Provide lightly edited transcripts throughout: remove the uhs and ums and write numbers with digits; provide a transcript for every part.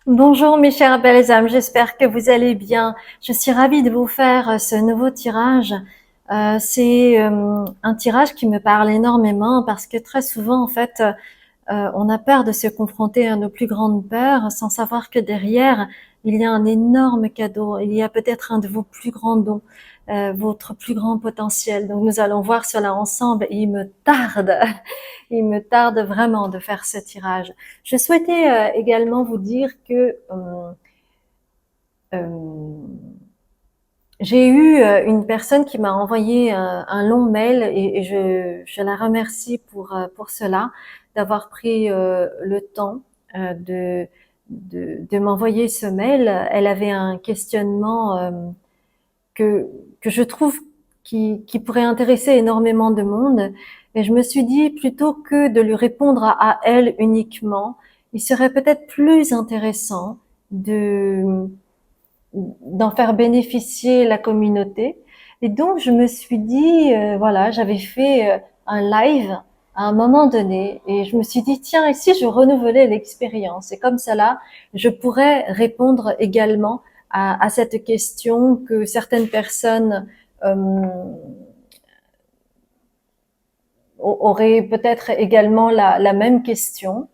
Bonjour mes chères belles âmes, j'espère que vous allez bien. Je suis ravie de vous faire ce nouveau tirage. C'est un tirage qui me parle énormément parce que très souvent, en fait, on a peur de se confronter à nos plus grandes peurs sans savoir que derrière, il y a un énorme cadeau. Il y a peut-être un de vos plus grands dons, votre plus grand potentiel. Donc nous allons voir cela ensemble et il me tarde vraiment de faire ce tirage. Je souhaitais également vous dire que euh, j'ai eu une personne qui m'a envoyé un long mail et je la remercie pour cela, d'avoir pris le temps de m'envoyer ce mail. Elle avait un questionnement que, que je trouve qui pourrait intéresser énormément de monde. Et je me suis dit, plutôt que de lui répondre à elle uniquement, il serait peut-être plus intéressant de d'en faire bénéficier la communauté. Et donc, je me suis dit, voilà, j'avais fait un live à un moment donné et je me suis dit, tiens, et si je renouvelais l'expérience? Et comme cela, je pourrais répondre également à cette question que certaines personnes auraient peut-être également la même question.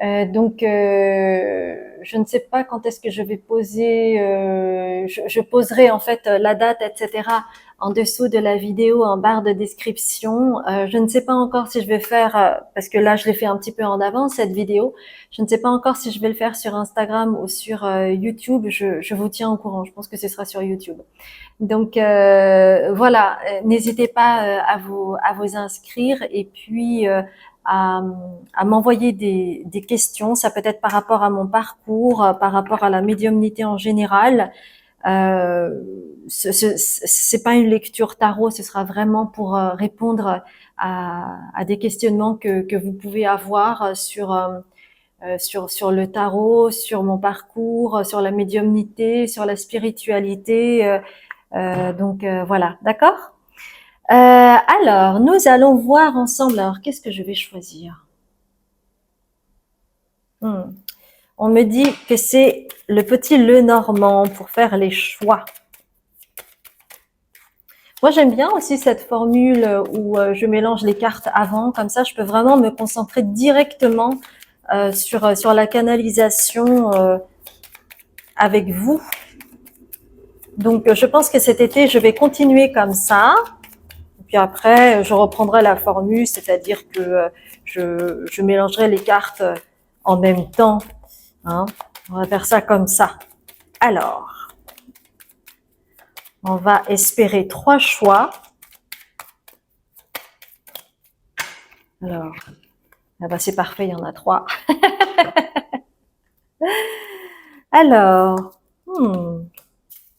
Je ne sais pas quand est-ce que je vais poser. Je poserai en fait la date, etc. en dessous de la vidéo en barre de description. Je ne sais pas encore si je vais faire, parce que là je l'ai fait un petit peu en avance cette vidéo. Je ne sais pas encore si je vais le faire sur Instagram ou sur YouTube. Je vous tiens au courant. Je pense que ce sera sur YouTube. Donc voilà, n'hésitez pas à vous inscrire et puis à, à m'envoyer des questions. Ça peut être par rapport à mon parcours, par rapport à la médiumnité en général. Euh, c'est pas une lecture tarot, ce sera vraiment pour répondre à des questionnements que vous pouvez avoir sur le tarot, sur mon parcours, sur la médiumnité, sur la spiritualité. Voilà, d'accord. Alors, nous allons voir ensemble. Alors, qu'est-ce que je vais choisir? Hmm. On me dit que c'est le petit Lenormand pour faire les choix. Moi, j'aime bien aussi cette formule où je mélange les cartes avant, comme ça, je peux vraiment me concentrer directement sur la canalisation avec vous. Donc, je pense que cet été, je vais continuer comme ça. Puis après, je reprendrai la formule, c'est-à-dire que je mélangerai les cartes en même temps. Hein. On va faire ça comme ça. Alors, on va espérer 3 choix. Alors, ah bah c'est parfait, il y en a 3. Alors,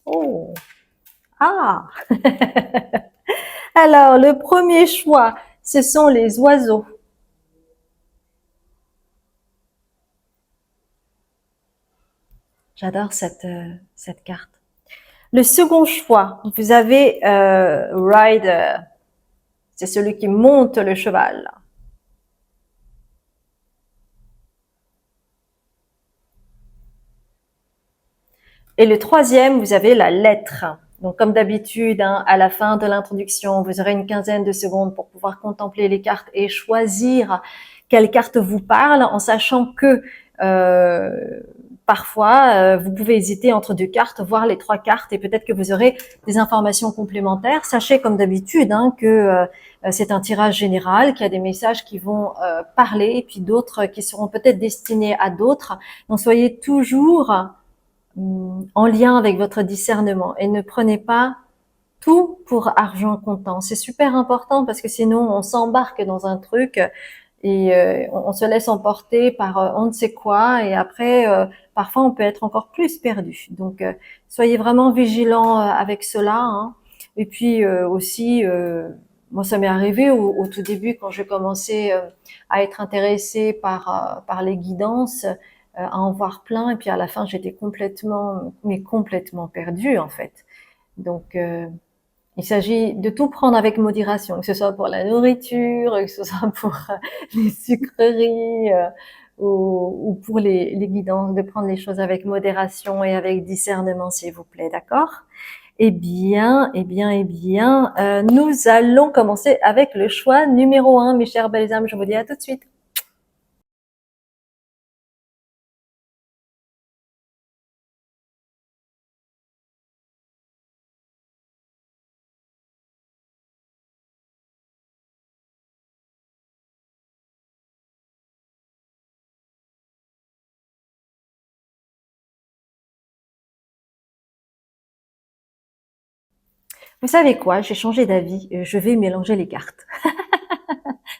oh, ah. Alors, le premier choix, ce sont les oiseaux. J'adore cette carte. Le second choix, vous avez Rider. C'est celui qui monte le cheval. Et le troisième, vous avez la lettre. Donc, comme d'habitude, hein, à la fin de l'introduction, vous aurez une quinzaine de secondes pour pouvoir contempler les cartes et choisir quelle carte vous parle, en sachant que parfois, vous pouvez hésiter entre 2 cartes, voire les 3 cartes, et peut-être que vous aurez des informations complémentaires. Sachez, comme d'habitude, hein, que c'est un tirage général, qu'il y a des messages qui vont parler, et puis d'autres qui seront peut-être destinés à d'autres. Donc, soyez toujours en lien avec votre discernement et ne prenez pas tout pour argent comptant. C'est super important parce que sinon on s'embarque dans un truc et on se laisse emporter par on ne sait quoi et après parfois on peut être encore plus perdu. Donc soyez vraiment vigilants avec cela. Hein. Et puis aussi, moi ça m'est arrivé au tout début quand j'ai commencé à être intéressée par les guidances, à en voir plein et puis à la fin j'étais complètement perdue en fait. Donc il s'agit de tout prendre avec modération, que ce soit pour la nourriture, que ce soit pour les sucreries, ou pour les guidances, de prendre les choses avec modération et avec discernement, s'il vous plaît, d'accord? Nous allons commencer avec le choix numéro 1, mes chères belles âmes. Je vous dis à tout de suite. Vous savez quoi? J'ai changé d'avis. Je vais mélanger les cartes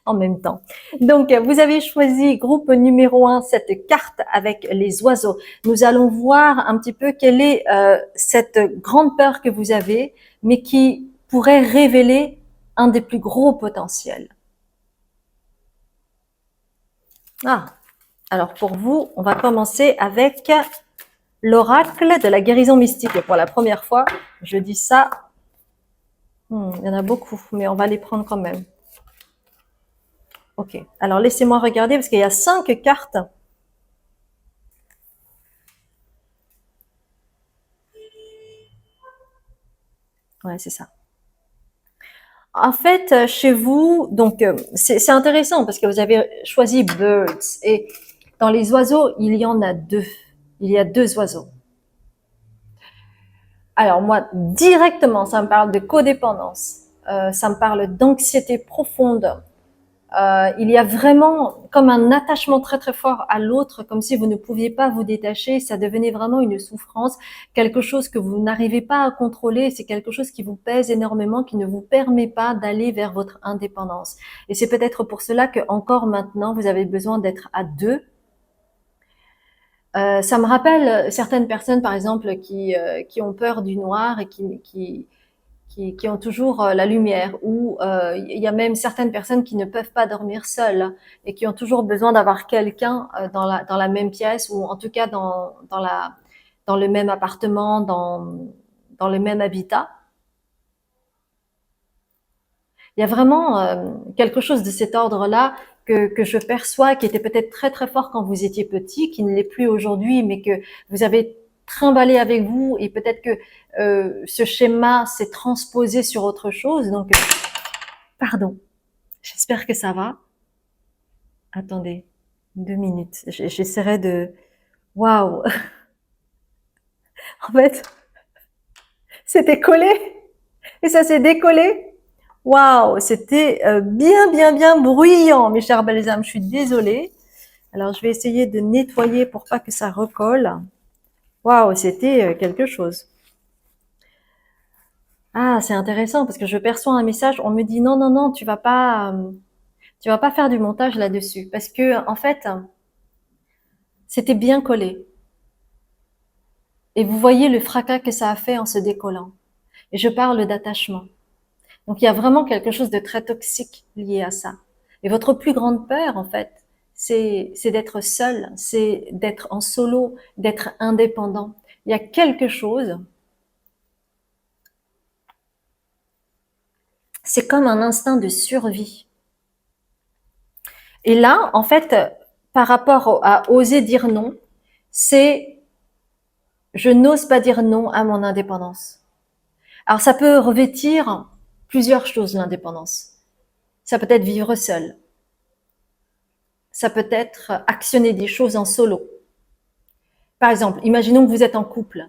en même temps. Donc, vous avez choisi groupe numéro 1, cette carte avec les oiseaux. Nous allons voir un petit peu quelle est cette grande peur que vous avez, mais qui pourrait révéler un des plus gros potentiels. Ah, alors pour vous, on va commencer avec l'oracle de la guérison mystique. Pour la première fois, je dis ça. Il y en a beaucoup, mais on va les prendre quand même. Ok, alors laissez-moi regarder parce qu'il y a 5 cartes. Ouais, c'est ça. En fait, chez vous, donc c'est intéressant parce que vous avez choisi birds et dans les oiseaux, il y en a 2. Il y a 2 oiseaux. Alors moi, directement, ça me parle de codépendance, ça me parle d'anxiété profonde. Il y a vraiment comme un attachement très très fort à l'autre, comme si vous ne pouviez pas vous détacher. Ça devenait vraiment une souffrance, quelque chose que vous n'arrivez pas à contrôler. C'est quelque chose qui vous pèse énormément, qui ne vous permet pas d'aller vers votre indépendance. Et c'est peut-être pour cela que encore maintenant, vous avez besoin d'être à 2. Ça me rappelle certaines personnes, par exemple, qui ont peur du noir et qui ont toujours la lumière, ou il y a même certaines personnes qui ne peuvent pas dormir seules et qui ont toujours besoin d'avoir quelqu'un dans la même pièce, ou en tout cas dans le même appartement, dans le même habitat. Il y a vraiment quelque chose de cet ordre-là que je perçois, qui était peut-être très très fort quand vous étiez petit, qui ne l'est plus aujourd'hui, mais que vous avez trimballé avec vous, et peut-être que ce schéma s'est transposé sur autre chose. Donc, pardon, j'espère que ça va. Attendez, 2 minutes. J'essaierai de... Waouh. En fait, c'était collé et ça s'est décollé. Waouh, c'était bien bruyant, mes chers belles âmes. Je suis désolée. Alors, je vais essayer de nettoyer pour pas que ça recolle. Waouh, c'était quelque chose. Ah, c'est intéressant parce que je perçois un message. On me dit non, tu vas pas faire du montage là-dessus parce que en fait, c'était bien collé. Et vous voyez le fracas que ça a fait en se décollant. Et je parle d'attachement. Donc il y a vraiment quelque chose de très toxique lié à ça. Et votre plus grande peur, en fait, c'est d'être seul, c'est d'être en solo, d'être indépendant. Il y a quelque chose, c'est comme un instinct de survie. Et là, en fait, par rapport à oser dire non, c'est je n'ose pas dire non à mon indépendance. Alors ça peut revêtir plusieurs choses, l'indépendance. Ça peut être vivre seul. Ça peut être actionner des choses en solo. Par exemple, imaginons que vous êtes en couple.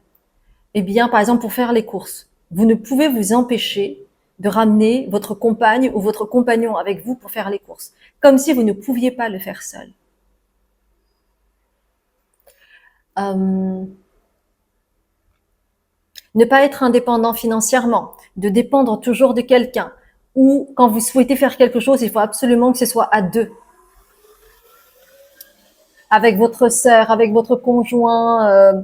Eh bien, par exemple, pour faire les courses, vous ne pouvez vous empêcher de ramener votre compagne ou votre compagnon avec vous pour faire les courses, comme si vous ne pouviez pas le faire seul. Ne pas être indépendant financièrement, de dépendre toujours de quelqu'un, ou quand vous souhaitez faire quelque chose, il faut absolument que ce soit à 2. Avec votre sœur, avec votre conjoint,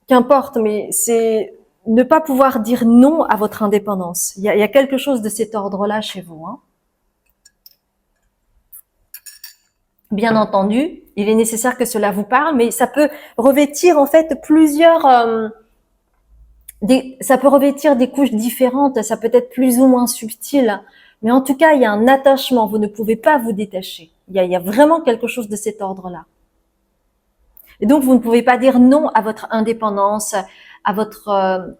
qu'importe, mais c'est ne pas pouvoir dire non à votre indépendance. Il y a quelque chose de cet ordre-là chez vous. Hein. Bien entendu, il est nécessaire que cela vous parle, mais ça peut revêtir en fait ça peut revêtir des couches différentes, ça peut être plus ou moins subtil, Mais en tout cas, il y a un attachement, vous ne pouvez pas vous détacher. Il y a vraiment quelque chose de cet ordre-là. Et donc, vous ne pouvez pas dire non à votre indépendance, à votre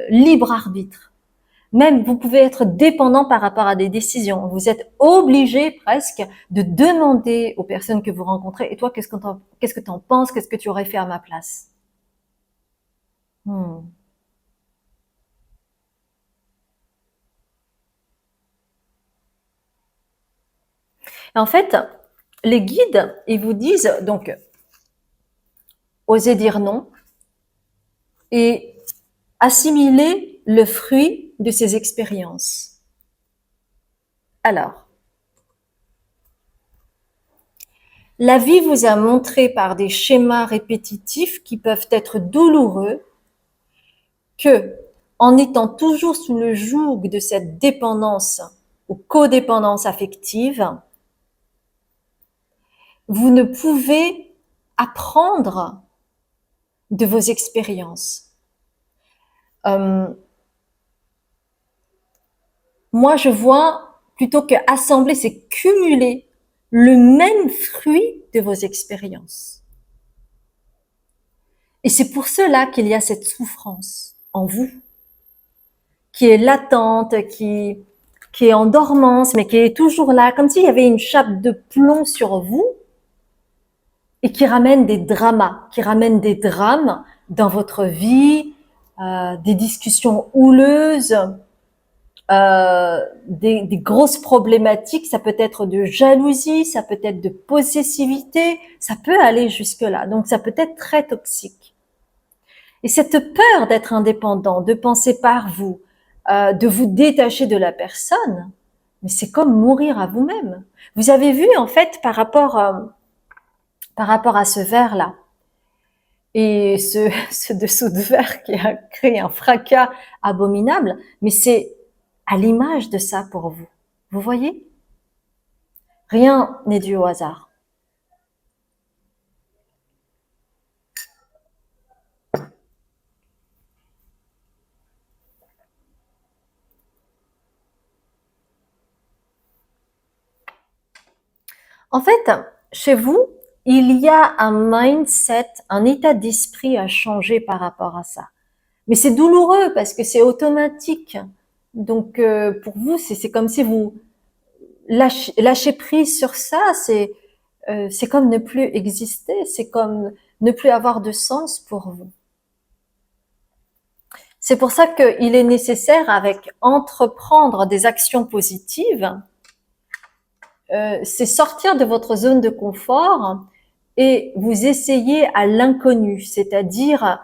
libre arbitre. Même, vous pouvez être dépendant par rapport à des décisions. Vous êtes obligé presque de demander aux personnes que vous rencontrez, et toi, qu'est-ce que t'en penses? Qu'est-ce que tu aurais fait à ma place? Hmm. En fait, les guides, ils vous disent, donc, osez dire non et assimiler le fruit de ces expériences. Alors, la vie vous a montré par des schémas répétitifs qui peuvent être douloureux que, en étant toujours sous le joug de cette dépendance ou codépendance affective, vous ne pouvez apprendre de vos expériences. Moi, je vois plutôt que assembler, c'est cumuler le même fruit de vos expériences. Et c'est pour cela qu'il y a cette souffrance en vous, qui est latente, qui est en dormance, mais qui est toujours là, comme s'il y avait une chape de plomb sur vous et qui ramène des dramas, qui ramène des drames dans votre vie, des discussions houleuses, des grosses problématiques. Ça peut être de jalousie, ça peut être de possessivité, ça peut aller jusque-là. Donc ça peut être très toxique. Et cette peur d'être indépendant, de penser par vous, de vous détacher de la personne, mais c'est comme mourir à vous-même. Vous avez vu en fait par rapport à ce verre-là et ce dessous de verre qui a créé un fracas abominable, mais c'est à l'image de ça pour vous. Vous voyez? Rien n'est dû au hasard. En fait, chez vous, il y a un mindset, un état d'esprit à changer par rapport à ça. Mais c'est douloureux parce que c'est automatique. Donc pour vous, c'est comme si vous lâchez prise sur ça. C'est comme ne plus exister. C'est comme ne plus avoir de sens pour vous. C'est pour ça qu'il est nécessaire, avec entreprendre des actions positives, c'est sortir de votre zone de confort et vous essayer à l'inconnu, c'est-à-dire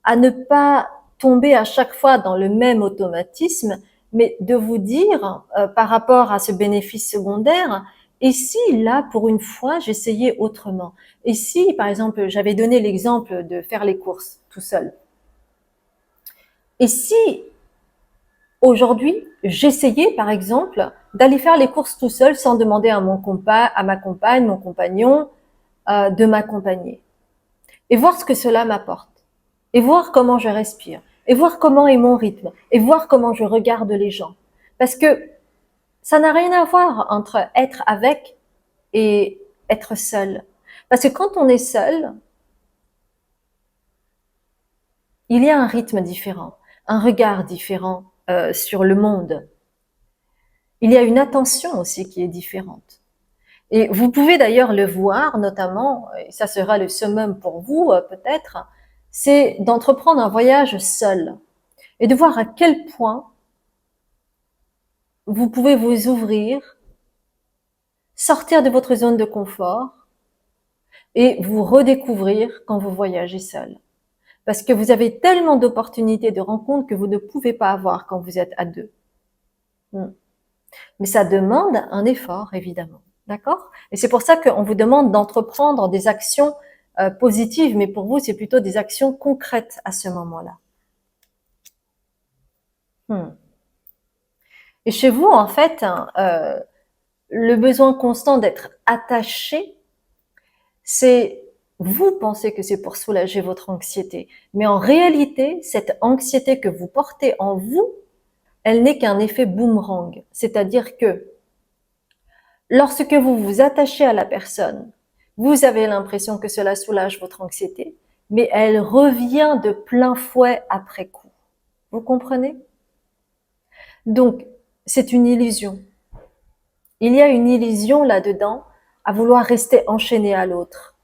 à ne pas tomber à chaque fois dans le même automatisme, mais de vous dire par rapport à ce bénéfice secondaire, et si là, pour une fois, j'essayais autrement? Et si, par exemple, j'avais donné l'exemple de faire les courses tout seul, et si aujourd'hui, j'essayais, par exemple, d'aller faire les courses tout seul sans demander à à ma compagne, mon compagnon, de m'accompagner. Et voir ce que cela m'apporte. Et voir comment je respire. Et voir comment est mon rythme. Et voir comment je regarde les gens. Parce que ça n'a rien à voir entre être avec et être seul. Parce que quand on est seul, il y a un rythme différent, un regard différent sur le monde. Il y a une attention aussi qui est différente. Et vous pouvez d'ailleurs le voir, notamment, et ça sera le summum pour vous peut-être, c'est d'entreprendre un voyage seul et de voir à quel point vous pouvez vous ouvrir, sortir de votre zone de confort et vous redécouvrir quand vous voyagez seul. Parce que vous avez tellement d'opportunités de rencontres que vous ne pouvez pas avoir quand vous êtes à deux. Mais ça demande un effort, évidemment. D'accord? Et c'est pour ça qu'on vous demande d'entreprendre des actions positives, mais pour vous, c'est plutôt des actions concrètes à ce moment-là. Et chez vous, en fait, le besoin constant d'être attaché, c'est vous pensez que c'est pour soulager votre anxiété. Mais en réalité, cette anxiété que vous portez en vous, elle n'est qu'un effet boomerang. C'est-à-dire que lorsque vous vous attachez à la personne, vous avez l'impression que cela soulage votre anxiété, mais elle revient de plein fouet après coup. Vous comprenez? Donc, c'est une illusion. Il y a une illusion là-dedans à vouloir rester enchaîné à l'autre.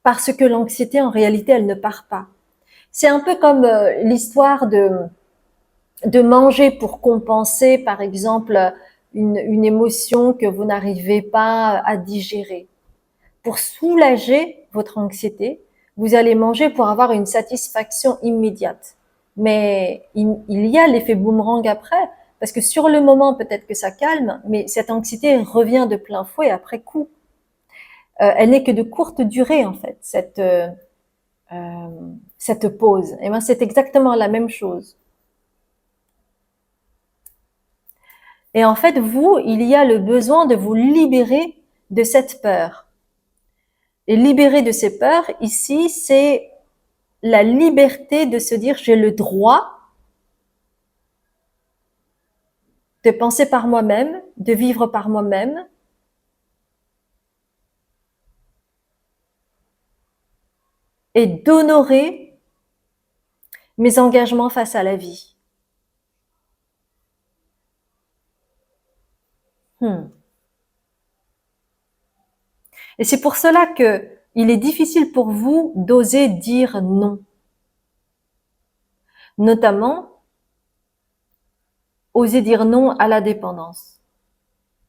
Parce que l'anxiété, en réalité, elle ne part pas. C'est un peu comme l'histoire de manger pour compenser, par exemple, une émotion que vous n'arrivez pas à digérer. Pour soulager votre anxiété, vous allez manger pour avoir une satisfaction immédiate. Mais il y a l'effet boomerang après, parce que sur le moment, peut-être que ça calme, mais cette anxiété revient de plein fouet après coup. Elle n'est que de courte durée, en fait, cette pause. Et ben, c'est exactement la même chose. Et en fait, vous, il y a le besoin de vous libérer de cette peur. Et libérer de ces peurs, ici, c'est la liberté de se dire j'ai le droit de penser par moi-même, de vivre par moi-même, et d'honorer mes engagements face à la vie. Et c'est pour cela que il est difficile pour vous d'oser dire non. Notamment, oser dire non à la dépendance.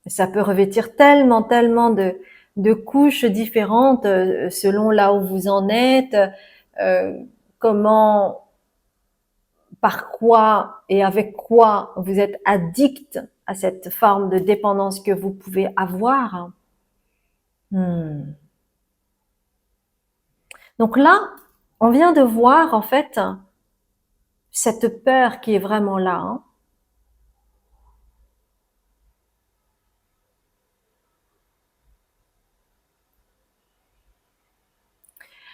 Ça peut revêtir tellement de couches différentes selon là où vous en êtes, comment, par quoi et avec quoi vous êtes addict à cette forme de dépendance que vous pouvez avoir. Donc là, on vient de voir en fait cette peur qui est vraiment là.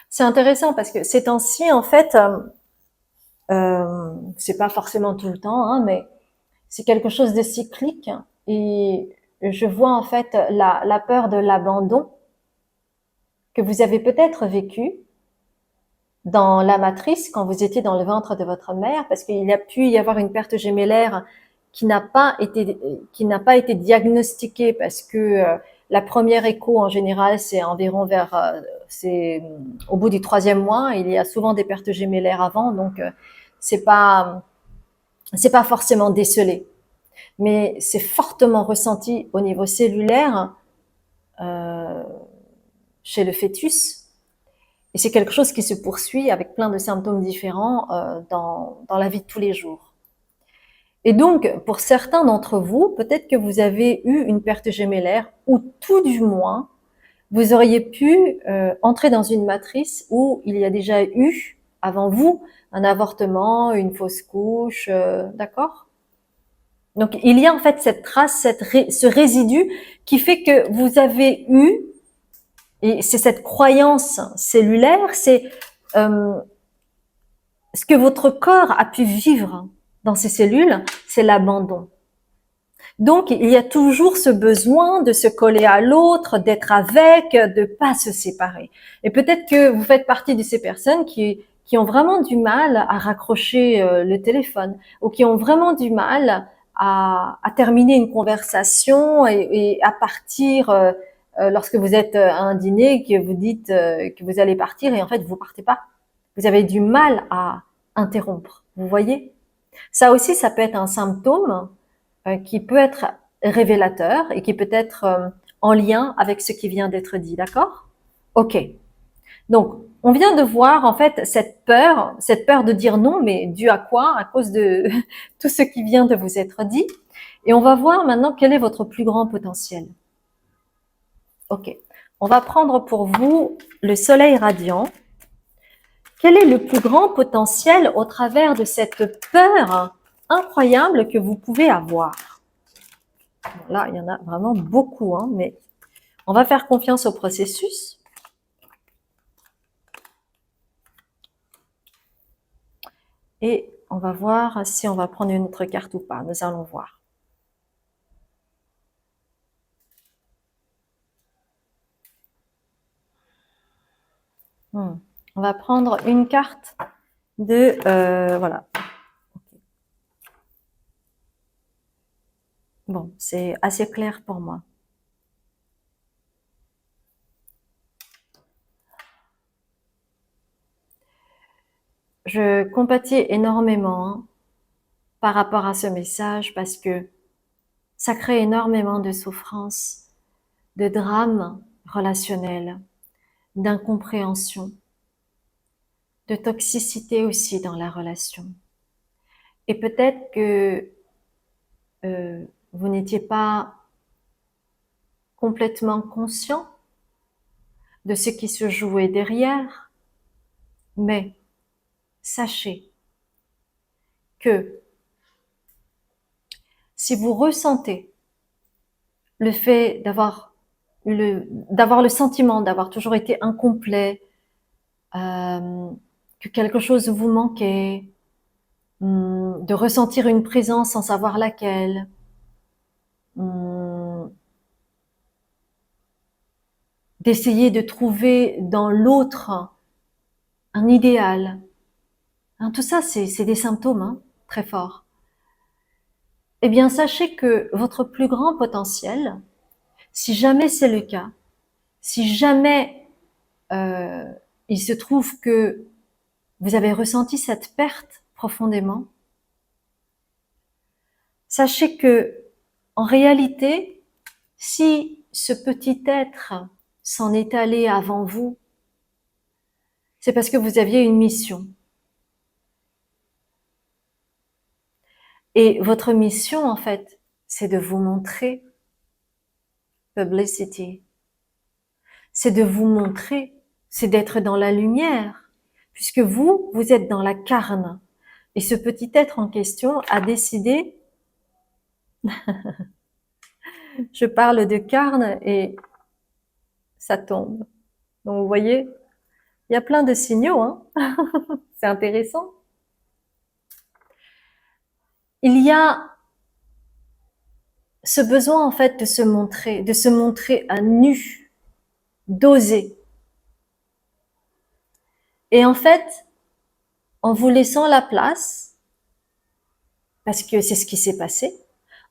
C'est intéressant parce que ces temps-ci, en fait, c'est pas forcément tout le temps, mais c'est quelque chose de cyclique. Et je vois en fait la peur de l'abandon que vous avez peut-être vécu dans la matrice quand vous étiez dans le ventre de votre mère, parce qu'il y a pu y avoir une perte gémellaire qui n'a pas été diagnostiquée parce que la première écho en général c'est environ c'est au bout du 3e mois. Il y a souvent des pertes gémellaires avant, donc c'est pas forcément décelé, mais c'est fortement ressenti au niveau cellulaire chez le fœtus. Et c'est quelque chose qui se poursuit avec plein de symptômes différents dans la vie de tous les jours. Et donc, pour certains d'entre vous, peut-être que vous avez eu une perte gémellaire, ou tout du moins, vous auriez pu entrer dans une matrice où il y a déjà eu, avant vous, un avortement, une fausse couche, d'accord? Donc, il y a en fait cette trace, ce résidu qui fait que vous avez eu, et c'est cette croyance cellulaire, c'est ce que votre corps a pu vivre dans ces cellules, c'est l'abandon. Donc, il y a toujours ce besoin de se coller à l'autre, d'être avec, de pas se séparer. Et peut-être que vous faites partie de ces personnes qui ont vraiment du mal à raccrocher le téléphone, ou qui ont vraiment du mal à terminer une conversation et à partir lorsque vous êtes à un dîner, que vous dites que vous allez partir et en fait vous partez pas. Vous avez du mal à interrompre. Vous voyez? Ça aussi, ça peut être un symptôme qui peut être révélateur et qui peut être en lien avec ce qui vient d'être dit, d'accord? Ok. Donc, on vient de voir en fait cette peur de dire non, mais due à quoi? À cause de tout ce qui vient de vous être dit. Et on va voir maintenant quel est votre plus grand potentiel. Ok. On va prendre pour vous le soleil radiant. Quel est le plus grand potentiel au travers de cette peur incroyable que vous pouvez avoir? Là, il y en a vraiment beaucoup, mais on va faire confiance au processus. Et On va voir si on va prendre une autre carte ou pas. Nous allons voir. On va prendre une carte de... voilà. Bon, c'est assez clair pour moi. Je compatis énormément hein, par rapport à ce message parce que ça crée énormément de souffrance, de drames relationnels, d'incompréhension, de toxicité aussi dans la relation. Et peut-être que vous n'étiez pas complètement conscient de ce qui se jouait derrière, mais sachez que si vous ressentez le fait d'avoir le sentiment d'avoir toujours été incomplet, que quelque chose vous manquait, de ressentir une présence sans savoir laquelle, d'essayer de trouver dans l'autre un idéal. Hein, tout ça, c'est des symptômes hein, très forts. Eh bien, sachez que votre plus grand potentiel, si jamais c'est le cas, si jamais il se trouve que vous avez ressenti cette perte profondément, sachez que, en réalité, si ce petit être s'en est allé avant vous, c'est parce que vous aviez une mission. Et votre mission, en fait, c'est de vous montrer publicity. C'est de vous montrer, c'est d'être dans la lumière, puisque vous, vous êtes dans la carne. Et ce petit être en question a décidé, je parle de carne et ça tombe. Donc vous voyez, il y a plein de signaux, hein. C'est intéressant. Il y a ce besoin en fait de se montrer à nu, d'oser. Et en fait, en vous laissant la place, parce que c'est ce qui s'est passé,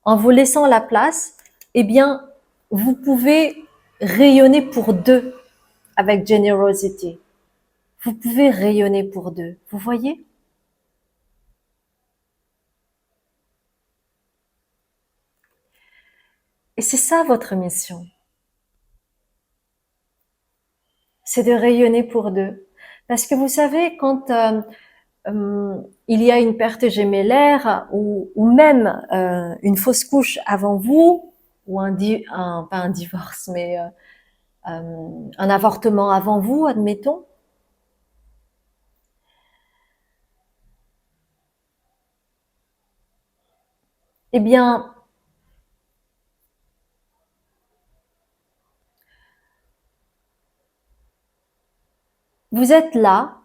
en vous laissant la place, eh bien, vous pouvez rayonner pour deux avec generosity. Vous pouvez rayonner pour deux. Vous voyez? Et c'est ça votre mission. C'est de rayonner pour deux. Parce que vous savez, quand il y a une perte gémellaire ou même une fausse couche avant vous, ou pas un divorce, mais un avortement avant vous, admettons, eh bien, vous êtes là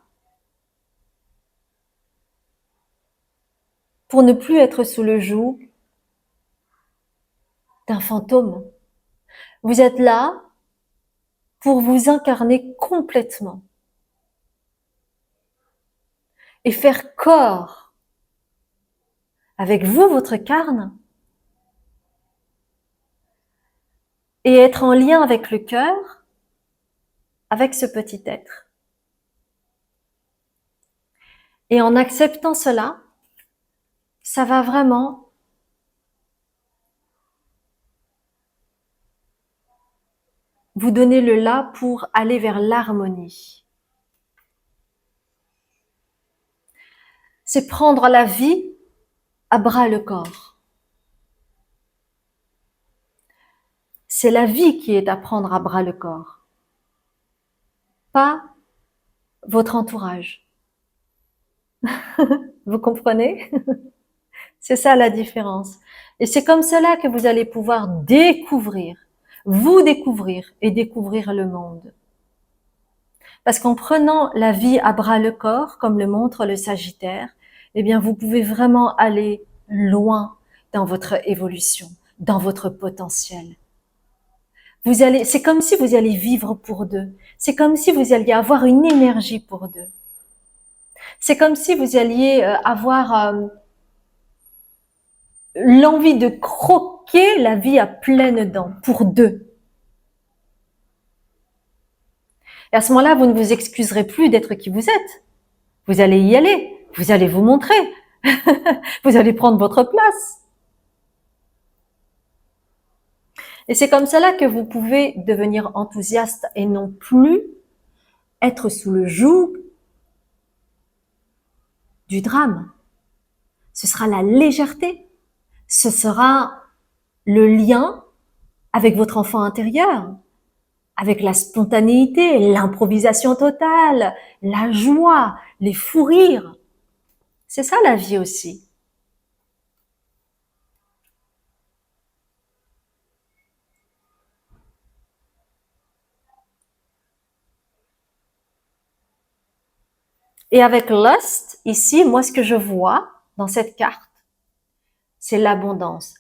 pour ne plus être sous le joug d'un fantôme. Vous êtes là pour vous incarner complètement et faire corps avec vous, votre carne, et être en lien avec le cœur, avec ce petit être. Et en acceptant cela, ça va vraiment vous donner le là pour aller vers l'harmonie. C'est prendre la vie à bras le corps. C'est la vie qui est à prendre à bras le corps, pas votre entourage. Vous comprenez? C'est ça la différence. Et c'est comme cela que vous allez pouvoir découvrir, vous découvrir et découvrir le monde. Parce qu'en prenant la vie à bras le corps, comme le montre le Sagittaire, eh bien, vous pouvez vraiment aller loin dans votre évolution, dans votre potentiel. C'est comme si vous alliez vivre pour deux. C'est comme si vous alliez avoir une énergie pour deux. C'est comme si vous alliez avoir l'envie de croquer la vie à pleines dents pour deux. Et à ce moment-là, vous ne vous excuserez plus d'être qui vous êtes. Vous allez y aller. Vous allez vous montrer. Vous allez prendre votre place. Et c'est comme cela que vous pouvez devenir enthousiaste et non plus être sous le joug du drame. Ce sera la légèreté. Ce sera le lien avec votre enfant intérieur, avec la spontanéité, l'improvisation totale, la joie, les fous rires. C'est ça la vie aussi. Et avec Lust, ici, moi, ce que je vois dans cette carte, c'est l'abondance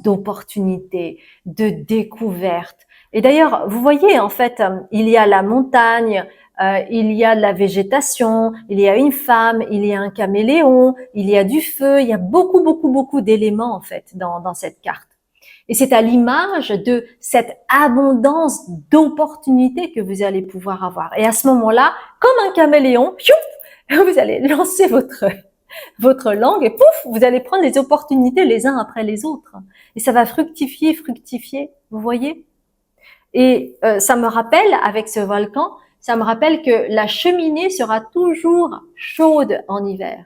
d'opportunités, de découvertes. Et d'ailleurs, vous voyez, en fait, il y a la montagne, il y a de la végétation, il y a une femme, il y a un caméléon, il y a du feu, il y a beaucoup, beaucoup, beaucoup d'éléments, en fait, dans cette carte. Et c'est à l'image de cette abondance d'opportunités que vous allez pouvoir avoir. Et à ce moment-là, comme un caméléon, vous allez lancer votre langue et pouf, vous allez prendre les opportunités les uns après les autres. Et ça va fructifier, fructifier, vous voyez. Et ça me rappelle, avec ce volcan, ça me rappelle que la cheminée sera toujours chaude en hiver.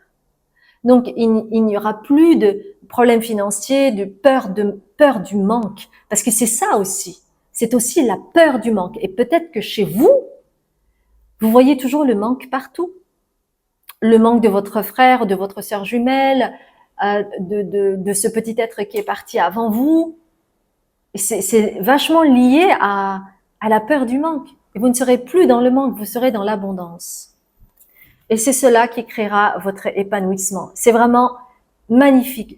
Donc, il n'y aura plus de problèmes financiers, de peur du manque. Parce que c'est ça aussi. C'est aussi la peur du manque. Et peut-être que chez vous, vous voyez toujours le manque partout. Le manque de votre frère, de votre sœur jumelle, de ce petit être qui est parti avant vous. C'est vachement lié à la peur du manque. Et vous ne serez plus dans le manque, vous serez dans l'abondance. Et c'est cela qui créera votre épanouissement. C'est vraiment magnifique.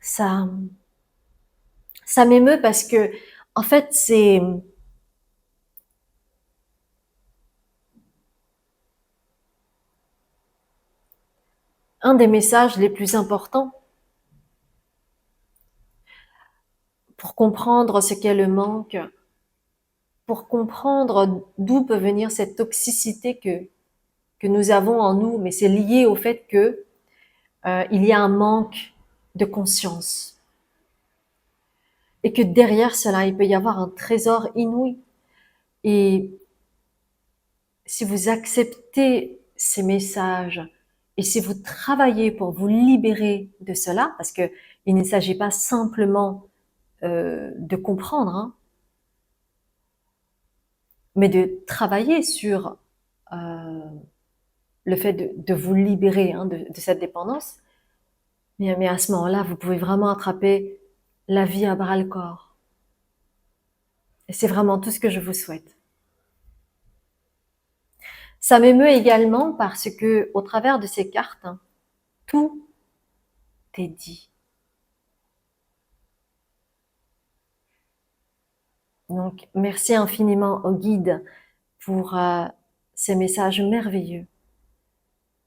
Ça, ça m'émeut parce que, en fait, c'est un des messages les plus importants pour comprendre ce qu'est le manque, pour comprendre d'où peut venir cette toxicité que nous avons en nous, mais c'est lié au fait que il y a un manque de conscience et que derrière cela, il peut y avoir un trésor inouï. Et si vous acceptez ces messages et si vous travaillez pour vous libérer de cela, parce que il ne s'agit pas simplement de comprendre, hein, mais de travailler sur le fait de vous libérer hein, de cette dépendance, mais à ce moment-là, vous pouvez vraiment attraper la vie à bras-le-corps. Et c'est vraiment tout ce que je vous souhaite. Ça m'émeut également parce que, au travers de ces cartes, hein, tout est dit. Donc, merci infiniment au guide pour ces messages merveilleux.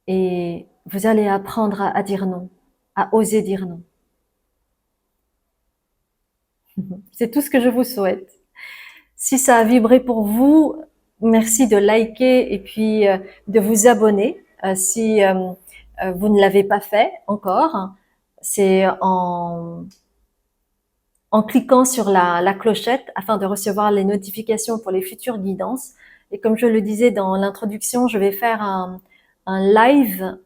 Et vous allez apprendre à dire non, à oser dire non. C'est tout ce que je vous souhaite. Si ça a vibré pour vous, merci de liker et puis de vous abonner si vous ne l'avez pas fait encore. C'est en cliquant sur la clochette afin de recevoir les notifications pour les futures guidances. Et comme je le disais dans l'introduction, je vais faire un live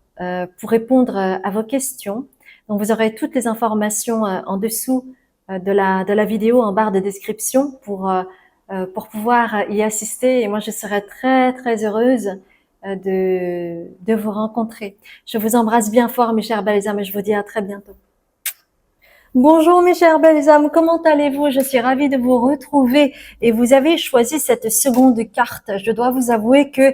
pour répondre à vos questions. Donc vous aurez toutes les informations en dessous de la vidéo en barre de description pour pour pouvoir y assister. Et moi, je serais très, très heureuse de vous rencontrer. Je vous embrasse bien fort, mes chers belles âmes, et je vous dis à très bientôt. Bonjour mes chères belles âmes, comment allez-vous? Je suis ravie de vous retrouver et vous avez choisi cette seconde carte. Je dois vous avouer que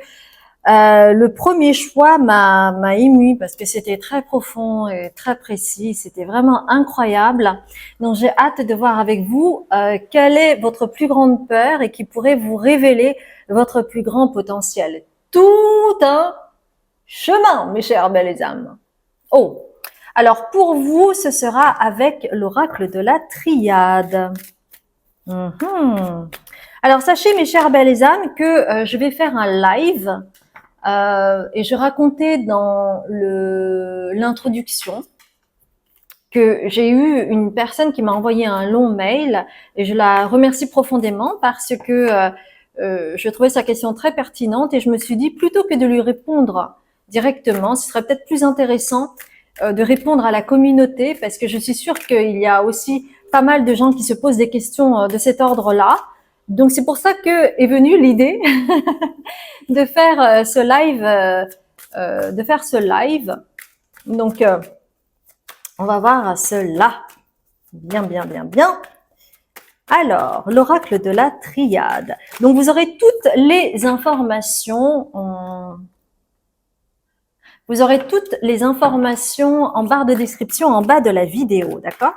le premier choix m'a émue parce que c'était très profond et très précis, c'était vraiment incroyable. Donc j'ai hâte de voir avec vous quelle est votre plus grande peur et qui pourrait vous révéler votre plus grand potentiel. Tout un chemin, mes chères belles âmes. Oh, alors pour vous, ce sera avec l'oracle de la triade. Alors sachez, mes chères belles âmes, que je vais faire un live et je racontais dans l'introduction que j'ai eu une personne qui m'a envoyé un long mail et je la remercie profondément parce que je trouvais sa question très pertinente et je me suis dit, plutôt que de lui répondre directement, ce serait peut-être plus intéressant de répondre à la communauté parce que je suis sûre qu'il y a aussi pas mal de gens qui se posent des questions de cet ordre-là. Donc c'est pour ça que est venue l'idée de faire ce live, Donc on va voir cela. Bien, bien, bien, bien. Alors, l'oracle de la triade. Donc vous aurez toutes les informations Vous aurez toutes les informations en barre de description en bas de la vidéo, d'accord?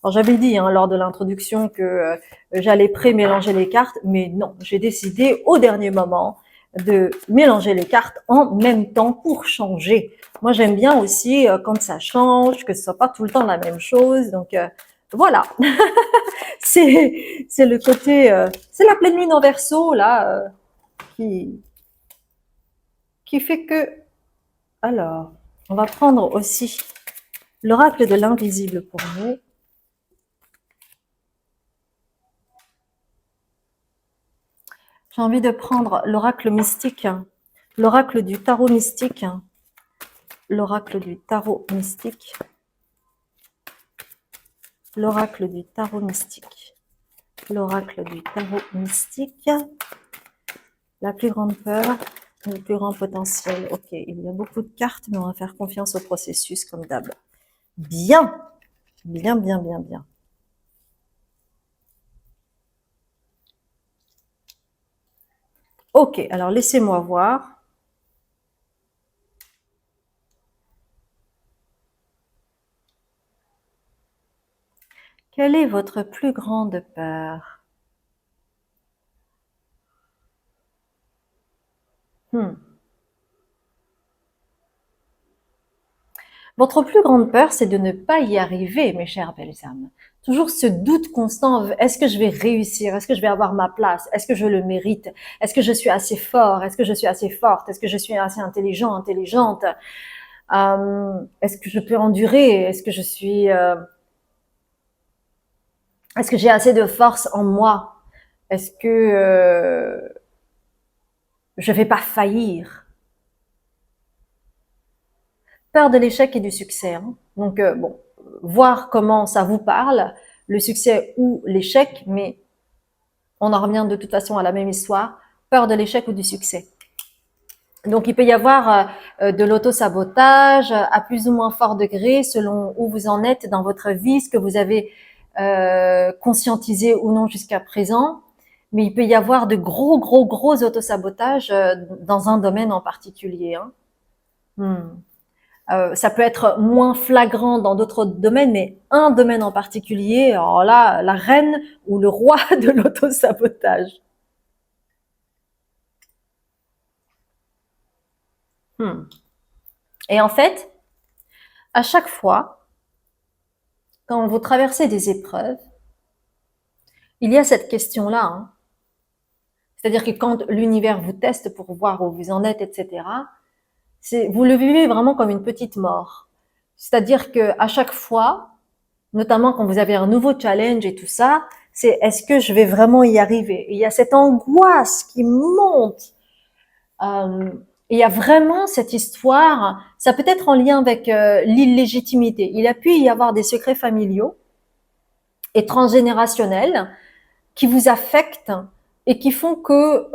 Alors j'avais dit lors de l'introduction que j'allais pré-mélanger les cartes, mais non, j'ai décidé au dernier moment de mélanger les cartes en même temps pour changer. Moi j'aime bien aussi quand ça change, que ce soit pas tout le temps la même chose, donc voilà. c'est le côté, c'est la pleine lune en Verseau là qui fait que. Alors, on va prendre aussi l'oracle de l'invisible pour vous. J'ai envie de prendre l'oracle mystique, l'oracle du tarot mystique, l'oracle du tarot mystique, l'oracle du tarot mystique, l'oracle du tarot mystique, la plus grande peur, le plus grand potentiel. Ok, il y a beaucoup de cartes, mais on va faire confiance au processus comme d'hab. Bien, bien, bien, bien, bien. Ok, alors laissez-moi voir. Quelle est votre plus grande peur? Votre plus grande peur, c'est de ne pas y arriver, mes chères belles âmes. Toujours ce doute constant, est-ce que je vais réussir? Est-ce que je vais avoir ma place? Est-ce que je le mérite? Est-ce que je suis assez fort? Est-ce que je suis assez forte? Est-ce que je suis assez intelligent, intelligente? Est-ce que je peux endurer? Est-ce que est-ce que j'ai assez de force en moi? Est-ce que je vais pas faillir? Peur de l'échec et du succès. Donc bon, voir comment ça vous parle, le succès ou l'échec, mais on en revient de toute façon à la même histoire, peur de l'échec ou du succès. Donc il peut y avoir de l'auto-sabotage à plus ou moins fort degré selon où vous en êtes dans votre vie, ce que vous avez conscientisé ou non jusqu'à présent. Mais il peut y avoir de gros auto-sabotages dans un domaine en particulier. Ça peut être moins flagrant dans d'autres domaines, mais un domaine en particulier, alors là, la reine ou le roi de l'auto-sabotage. Et en fait, à chaque fois, quand vous traversez des épreuves, il y a cette question-là. C'est-à-dire que quand l'univers vous teste pour voir où vous en êtes, etc., vous le vivez vraiment comme une petite mort. C'est-à-dire que à chaque fois, notamment quand vous avez un nouveau challenge et tout ça, c'est est-ce que je vais vraiment y arriver? Et il y a cette angoisse qui monte. Il y a vraiment cette histoire, ça peut être en lien avec l'illégitimité. Il a pu y avoir des secrets familiaux et transgénérationnels qui vous affectent et qui font que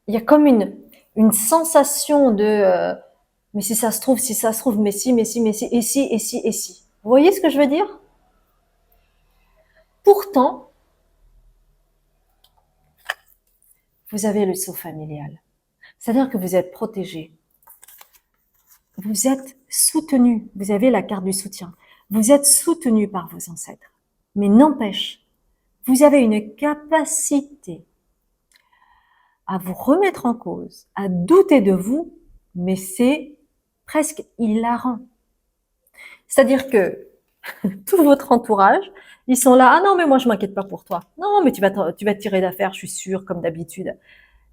il y a comme une sensation de mais si ça se trouve, si ça se trouve, mais si, mais si, mais si, et si, et si, et si. Vous voyez ce que je veux dire? Pourtant, vous avez le sceau familial. C'est-à-dire que vous êtes protégé. Vous êtes soutenu. Vous avez la carte du soutien. Vous êtes soutenu par vos ancêtres. Mais n'empêche, vous avez une capacité à vous remettre en cause, à douter de vous, mais c'est presque hilarant. C'est-à-dire que tout votre entourage, ils sont là, ah non, mais moi je m'inquiète pas pour toi. Non, mais tu vas te tirer d'affaire, je suis sûre, comme d'habitude.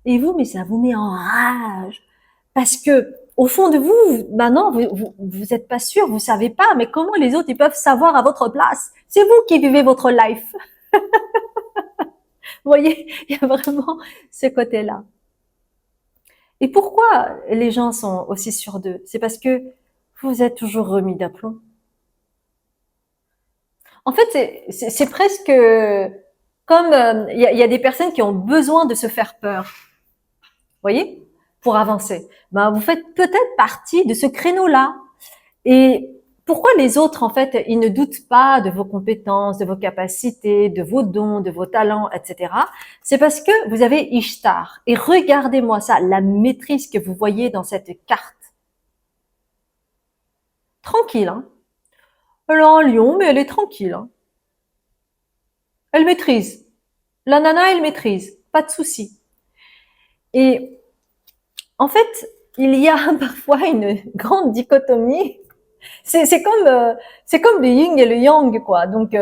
Et vous, mais ça vous met en rage. Parce que, au fond de vous, bah non, vous êtes pas sûr, vous savez pas, mais comment les autres, ils peuvent savoir à votre place? C'est vous qui vivez votre life. Vous voyez, il y a vraiment ce côté-là. Et pourquoi les gens sont aussi sûrs d'eux? C'est parce que vous êtes toujours remis d'aplomb. En fait, c'est presque comme il y a des personnes qui ont besoin de se faire peur, vous voyez, pour avancer. Ben, vous faites peut-être partie de ce créneau-là. Et pourquoi les autres, en fait, ils ne doutent pas de vos compétences, de vos capacités, de vos dons, de vos talents, etc. C'est parce que vous avez Ishtar. Et regardez-moi ça, la maîtrise que vous voyez dans cette carte. Tranquille, hein. Elle est en lion, mais elle est tranquille, hein. Elle maîtrise. La nana, elle maîtrise. Pas de souci. Et en fait, il y a parfois une grande dichotomie. C'est comme le yin et le yang, quoi. Donc,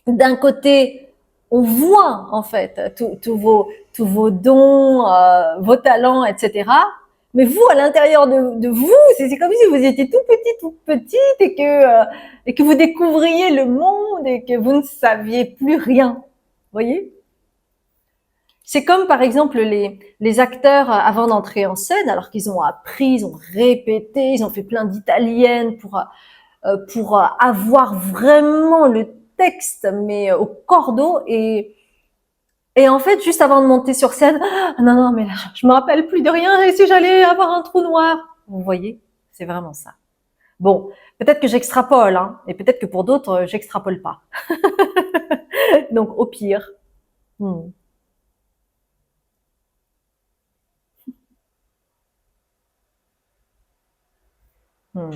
d'un côté, on voit en fait tous vos dons, vos talents, etc. Mais vous, à l'intérieur de vous, c'est comme si vous étiez tout petit, toute petite, et que vous découvriez le monde et que vous ne saviez plus rien. Vous voyez? C'est comme par exemple les acteurs avant d'entrer en scène, alors qu'ils ont appris, ils ont répété, ils ont fait plein d'italiennes pour avoir vraiment le texte, mais au cordeau. Et en fait, juste avant de monter sur scène, ah, non, non, mais là, je me rappelle plus de rien, et si j'allais avoir un trou noir? Vous voyez? C'est vraiment ça. Bon, peut-être que j'extrapole, hein, et peut-être que pour d'autres, j'extrapole pas. Donc, au pire. Hmm. Hmm.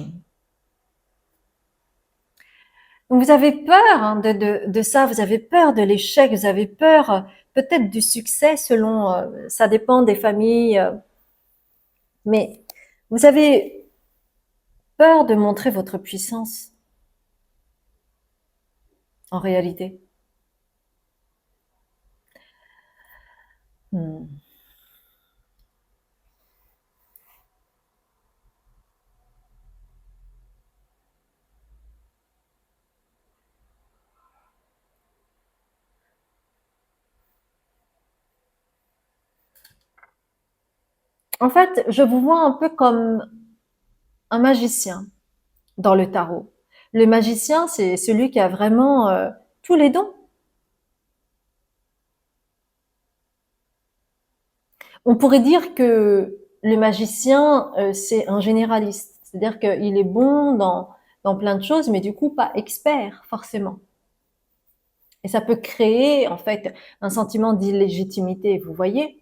Donc, vous avez peur hein, de ça, vous avez peur de l'échec, vous avez peur peut-être du succès selon, ça dépend des familles, mais vous avez peur de montrer votre puissance en réalité. Hmm. En fait, je vous vois un peu comme un magicien dans le tarot. Le magicien, c'est celui qui a vraiment tous les dons. On pourrait dire que le magicien, c'est un généraliste. C'est-à-dire qu'il est bon dans plein de choses, mais du coup pas expert forcément. Et ça peut créer en fait un sentiment d'illégitimité, vous voyez.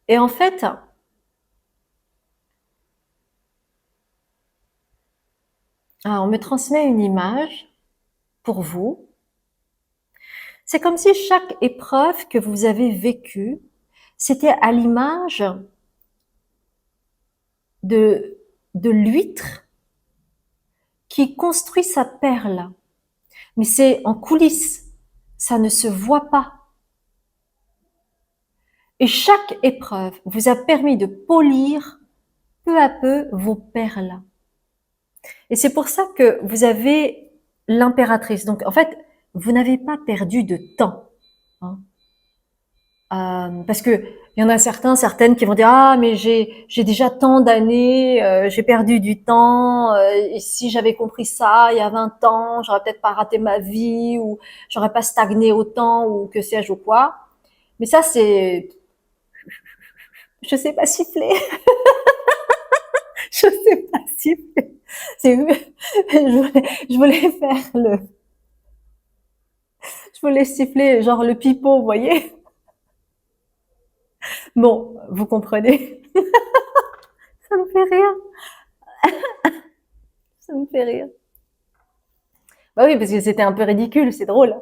Et en fait, on me transmet une image pour vous. C'est comme si chaque épreuve que vous avez vécue, c'était à l'image de, de l'huître qui construit sa perle. Mais c'est en coulisses, ça ne se voit pas. Et chaque épreuve vous a permis de polir peu à peu vos perles. Et c'est pour ça que vous avez l'impératrice. Donc en fait, vous n'avez pas perdu de temps. Hein. Parce que Il y en a certaines qui vont dire ah mais j'ai déjà tant d'années, j'ai perdu du temps. Et si j'avais compris ça il y a 20 ans, j'aurais peut-être pas raté ma vie ou j'aurais pas stagné autant ou que sais-je ou quoi. Mais ça c'est, je sais pas siffler, je sais pas siffler. C'est, je voulais faire je voulais siffler genre le pipeau, vous voyez. Bon, vous comprenez. Ça me fait rire, ça me fait rire. Bah oui, parce que c'était un peu ridicule, c'est drôle.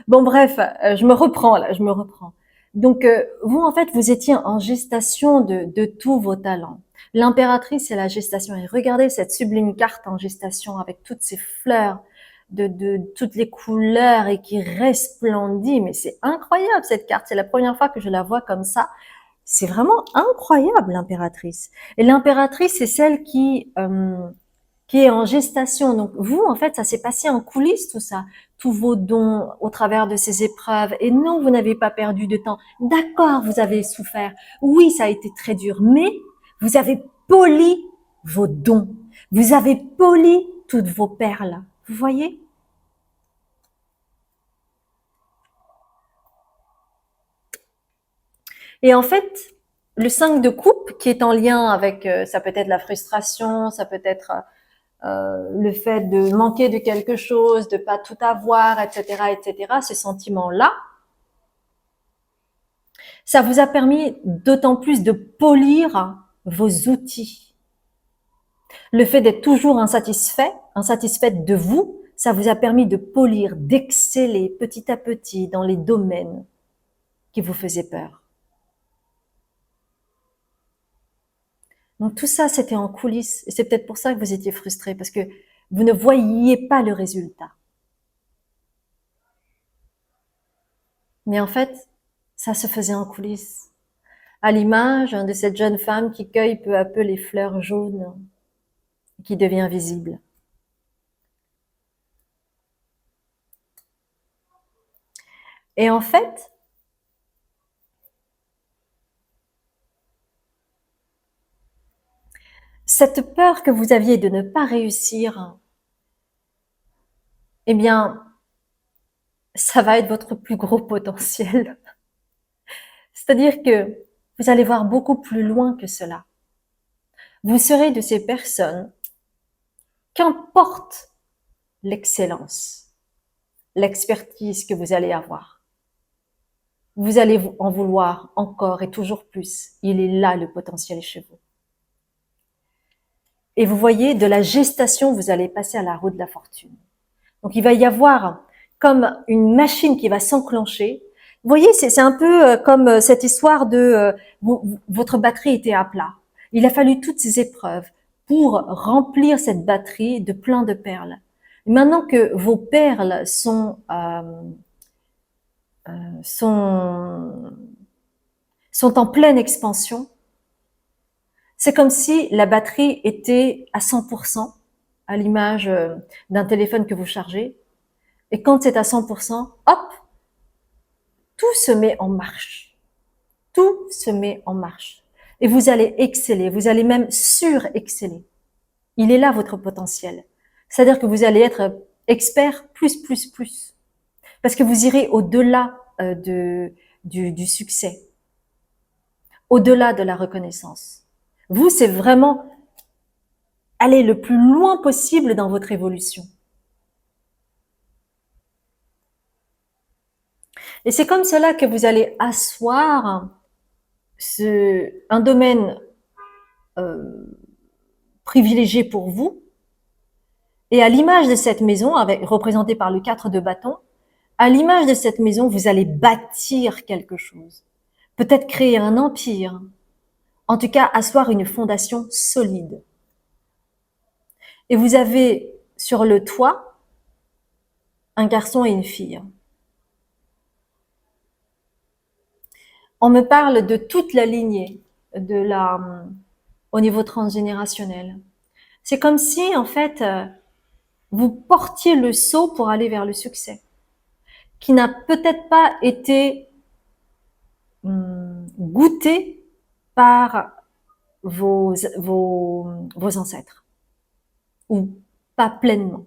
Bon, bref, je me reprends là, je me reprends. Donc, vous, en fait, vous étiez en gestation de tous vos talents. L'impératrice, c'est la gestation. Et regardez cette sublime carte en gestation avec toutes ces fleurs de toutes les couleurs et qui resplendit. Mais c'est incroyable cette carte. C'est la première fois que je la vois comme ça. C'est vraiment incroyable, l'impératrice. Et l'impératrice, c'est celle qui est en gestation. Donc vous, en fait, ça s'est passé en coulisses tout ça, tous vos dons au travers de ces épreuves. Et non, vous n'avez pas perdu de temps. D'accord, vous avez souffert. Oui, ça a été très dur, mais vous avez poli vos dons. Vous avez poli toutes vos perles. Vous voyez? Et en fait, le 5 de coupe, qui est en lien avec, ça peut être la frustration, ça peut être le fait de manquer de quelque chose, de pas tout avoir, etc., etc., ces sentiments-là, ça vous a permis d'autant plus de polir vos outils. Le fait d'être toujours insatisfait, insatisfaite de vous, ça vous a permis de polir, d'exceller petit à petit dans les domaines qui vous faisaient peur. Donc tout ça, c'était en coulisses. Et c'est peut-être pour ça que vous étiez frustré, parce que vous ne voyiez pas le résultat. Mais en fait, ça se faisait en coulisses. À l'image de cette jeune femme qui cueille peu à peu les fleurs jaunes, qui devient visible. Et en fait, cette peur que vous aviez de ne pas réussir, eh bien, ça va être votre plus gros potentiel. C'est-à-dire que vous allez voir beaucoup plus loin que cela. Vous serez de ces personnes, qu'importe l'excellence, l'expertise que vous allez avoir, vous allez en vouloir encore et toujours plus. Il est là le potentiel chez vous. Et vous voyez, de la gestation, vous allez passer à la roue de la fortune. Donc il va y avoir comme une machine qui va s'enclencher. Vous voyez, c'est un peu comme cette histoire de votre batterie était à plat. Il a fallu toutes ces épreuves pour remplir cette batterie de plein de perles. Et maintenant que vos perles sont, sont en pleine expansion, c'est comme si la batterie était à 100%, à l'image d'un téléphone que vous chargez. Et quand c'est à 100%, hop, tout se met en marche. Tout se met en marche. Et vous allez exceller, vous allez même sur-exceller. Il est là votre potentiel. C'est-à-dire que vous allez être expert plus, plus, plus. Parce que vous irez au-delà du succès, au-delà de la reconnaissance. Vous, c'est vraiment aller le plus loin possible dans votre évolution. Et c'est comme cela que vous allez asseoir un domaine privilégié pour vous. Et à l'image de cette maison, représentée par le 4 de bâton, à l'image de cette maison, vous allez bâtir quelque chose. Peut-être créer un empire. En tout cas, asseoir une fondation solide. Et vous avez sur le toit un garçon et une fille. On me parle de toute la lignée au niveau transgénérationnel. C'est comme si, en fait, vous portiez le seau pour aller vers le succès, qui n'a peut-être pas été goûté par vos ancêtres, ou pas pleinement.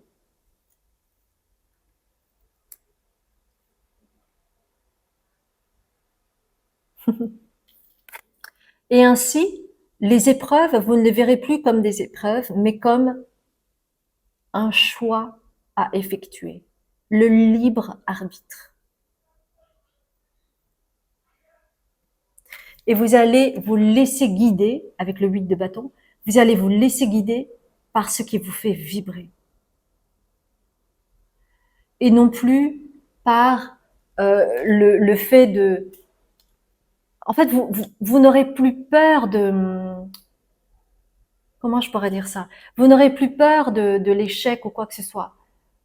Et ainsi, les épreuves, vous ne les verrez plus comme des épreuves, mais comme un choix à effectuer, le libre arbitre. Et vous allez vous laisser guider, avec le 8 de bâton, vous allez vous laisser guider par ce qui vous fait vibrer. Et non plus par le fait de... En fait, vous n'aurez plus peur de... Comment je pourrais dire ça? Vous n'aurez plus peur de l'échec ou quoi que ce soit.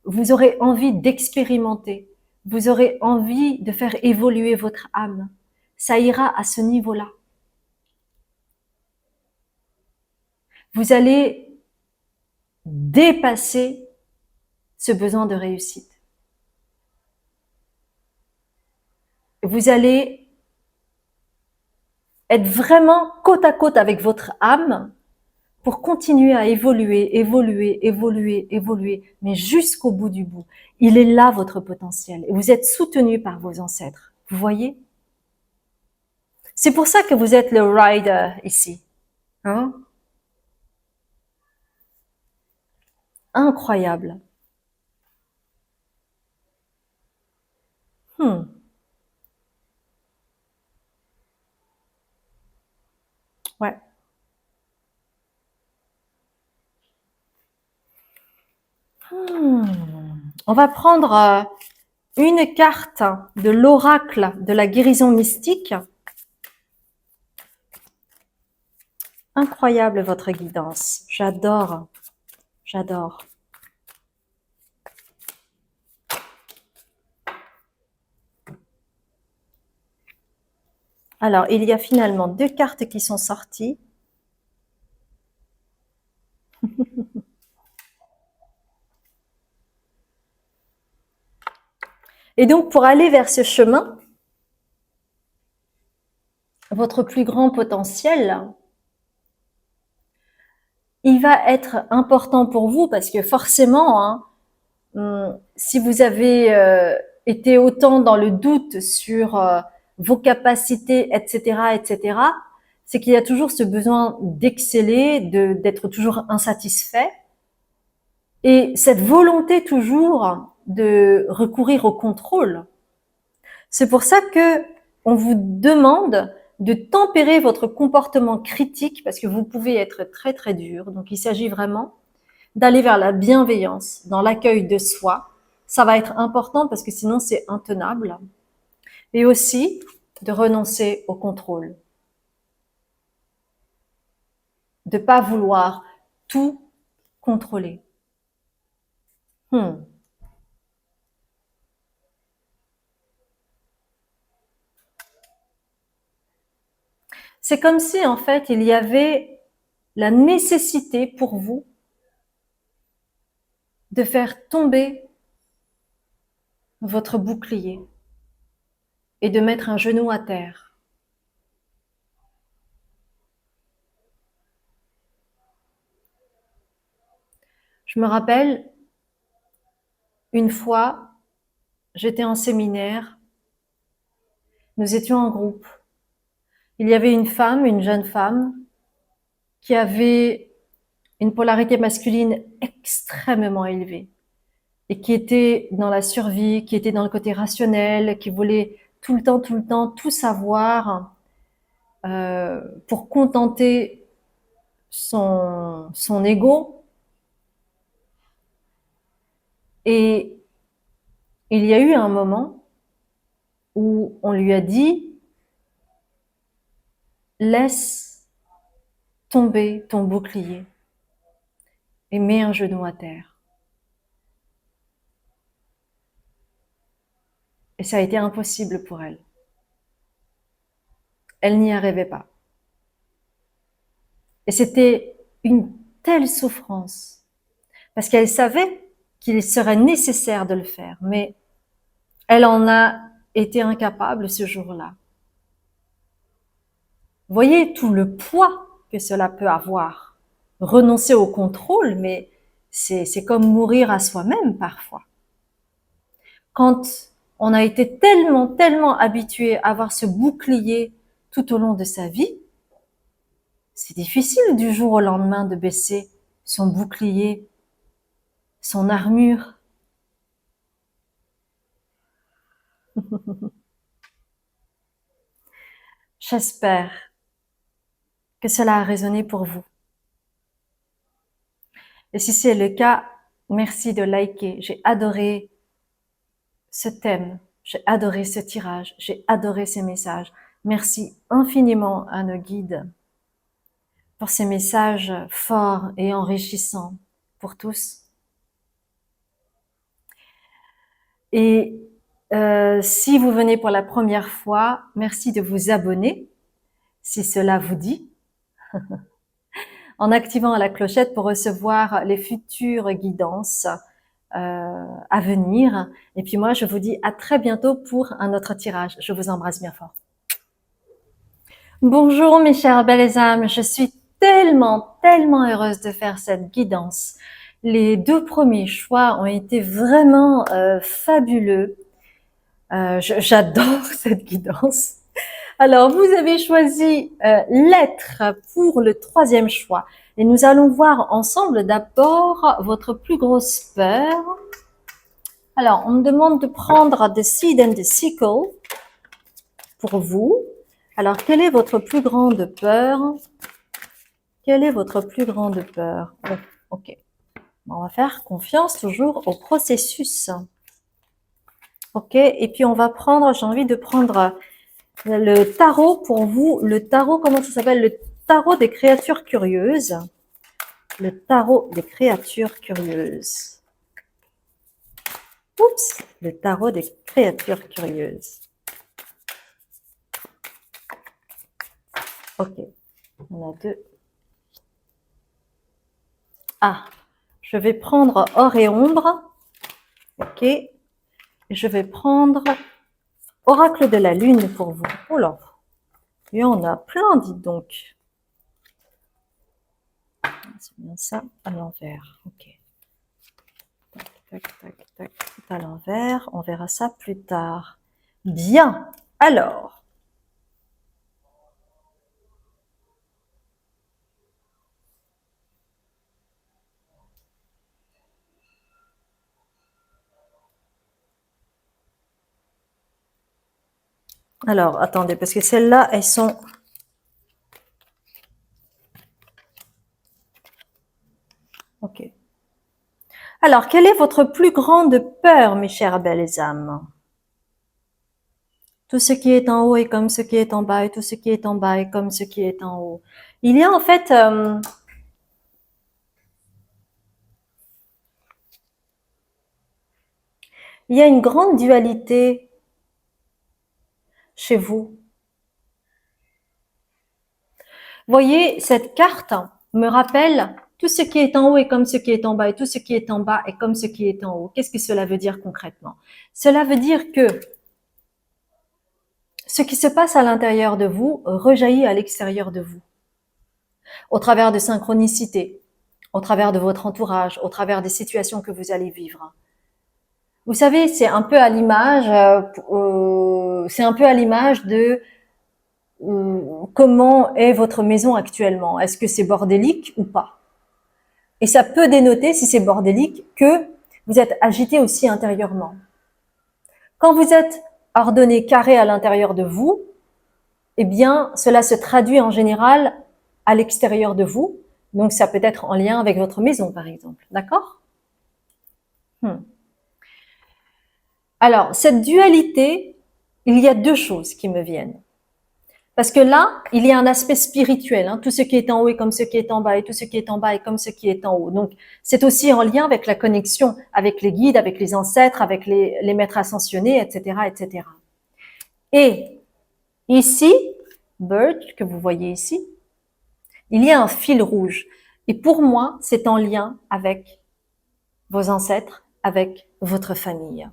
Vous aurez envie d'expérimenter. Vous aurez envie de faire évoluer votre âme. Ça ira à ce niveau-là. Vous allez dépasser ce besoin de réussite. Vous allez être vraiment côte à côte avec votre âme pour continuer à évoluer, évoluer, évoluer, évoluer, mais jusqu'au bout du bout. Il est là votre potentiel et vous êtes soutenu par vos ancêtres. Vous voyez? C'est pour ça que vous êtes le rider ici. Hein? Incroyable. Ouais. On va prendre une carte de l'oracle de la guérison mystique. Incroyable votre guidance. J'adore. J'adore. Alors, il y a finalement 2 cartes qui sont sorties. Et donc, pour aller vers ce chemin, votre plus grand potentiel, il va être important pour vous parce que forcément, si vous avez été autant dans le doute sur vos capacités, etc., etc., c'est qu'il y a toujours ce besoin d'exceller, d'être toujours insatisfait, et cette volonté toujours de recourir au contrôle. C'est pour ça que on vous demande de tempérer votre comportement critique parce que vous pouvez être très très dur. Donc il s'agit vraiment d'aller vers la bienveillance, dans l'accueil de soi. Ça va être important parce que sinon c'est intenable. Et aussi de renoncer au contrôle. De pas vouloir tout contrôler. C'est comme si en fait il y avait la nécessité pour vous de faire tomber votre bouclier et de mettre un genou à terre. Je me rappelle, une fois, j'étais en séminaire, nous étions en groupe. Il y avait une femme, une jeune femme, qui avait une polarité masculine extrêmement élevée et qui était dans la survie, qui était dans le côté rationnel, qui voulait tout le temps, tout savoir pour contenter son ego. Et il y a eu un moment où on lui a dit « Laisse tomber ton bouclier et mets un genou à terre. » Et ça a été impossible pour elle. Elle n'y arrivait pas. Et c'était une telle souffrance, parce qu'elle savait qu'il serait nécessaire de le faire, mais elle en a été incapable ce jour-là. Voyez tout le poids que cela peut avoir. Renoncer au contrôle, mais c'est comme mourir à soi-même parfois. Quand on a été tellement habitué à avoir ce bouclier tout au long de sa vie, c'est difficile du jour au lendemain de baisser son bouclier, son armure. J'espère que cela a résonné pour vous. Et si c'est le cas, merci de liker. J'ai adoré ce thème, j'ai adoré ce tirage, j'ai adoré ces messages. Merci infiniment à nos guides pour ces messages forts et enrichissants pour tous. Et si vous venez pour la première fois, merci de vous abonner, si cela vous dit, en activant la clochette pour recevoir les futures guidances à venir. Et puis moi, je vous dis à très bientôt pour un autre tirage. Je vous embrasse bien fort. Bonjour mes chères belles âmes, je suis tellement heureuse de faire cette guidance. Les 2 premiers choix ont été vraiment fabuleux. J'adore cette guidance. Alors, vous avez choisi l'être pour le 3e choix. Et nous allons voir ensemble d'abord votre plus grosse peur. Alors, on me demande de prendre The Seed and the Sickle pour vous. Alors, quelle est votre plus grande peur? Quelle est votre plus grande peur? Oh, ok. On va faire confiance toujours au processus. Ok, et puis on va prendre, j'ai envie de prendre le tarot pour vous. Le tarot, comment ça s'appelle? Le tarot des créatures curieuses. Le tarot des créatures curieuses. Oups, le tarot des créatures curieuses. Ok, on a 2. Ah, je vais prendre or et ombre. Ok, et je vais prendre oracle de la lune pour vous. Oh là, il y en a plein, dites donc. C'est bien ça, à l'envers. Ok. Tac, tout à l'envers. On verra ça plus tard. Bien. Alors. Alors, attendez, parce que celles-là, elles sont... Ok. Alors, quelle est votre plus grande peur, mes chères belles âmes? Tout ce qui est en haut est comme ce qui est en bas, et tout ce qui est en bas est comme ce qui est en haut. Il y a en fait... il y a une grande dualité chez vous. Voyez, cette carte me rappelle tout ce qui est en haut est comme ce qui est en bas et tout ce qui est en bas est comme ce qui est en haut. Qu'est-ce que cela veut dire concrètement? Cela veut dire que ce qui se passe à l'intérieur de vous rejaillit à l'extérieur de vous, au travers de synchronicités, au travers de votre entourage, au travers des situations que vous allez vivre. Vous savez, c'est un peu à l'image, de comment est votre maison actuellement. Est-ce que c'est bordélique ou pas? Et ça peut dénoter, si c'est bordélique, que vous êtes agité aussi intérieurement. Quand vous êtes ordonné, carré à l'intérieur de vous, eh bien, cela se traduit en général à l'extérieur de vous. Donc, ça peut être en lien avec votre maison, par exemple. D'accord? Alors, cette dualité, il y a 2 choses qui me viennent. Parce que là, il y a un aspect spirituel. Hein. Tout ce qui est en haut est comme ce qui est en bas, et tout ce qui est en bas est comme ce qui est en haut. Donc, c'est aussi en lien avec la connexion avec les guides, avec les ancêtres, avec les maîtres ascensionnés, etc., etc. Et ici, Bird, que vous voyez ici, il y a un fil rouge. Et pour moi, c'est en lien avec vos ancêtres, avec votre famille.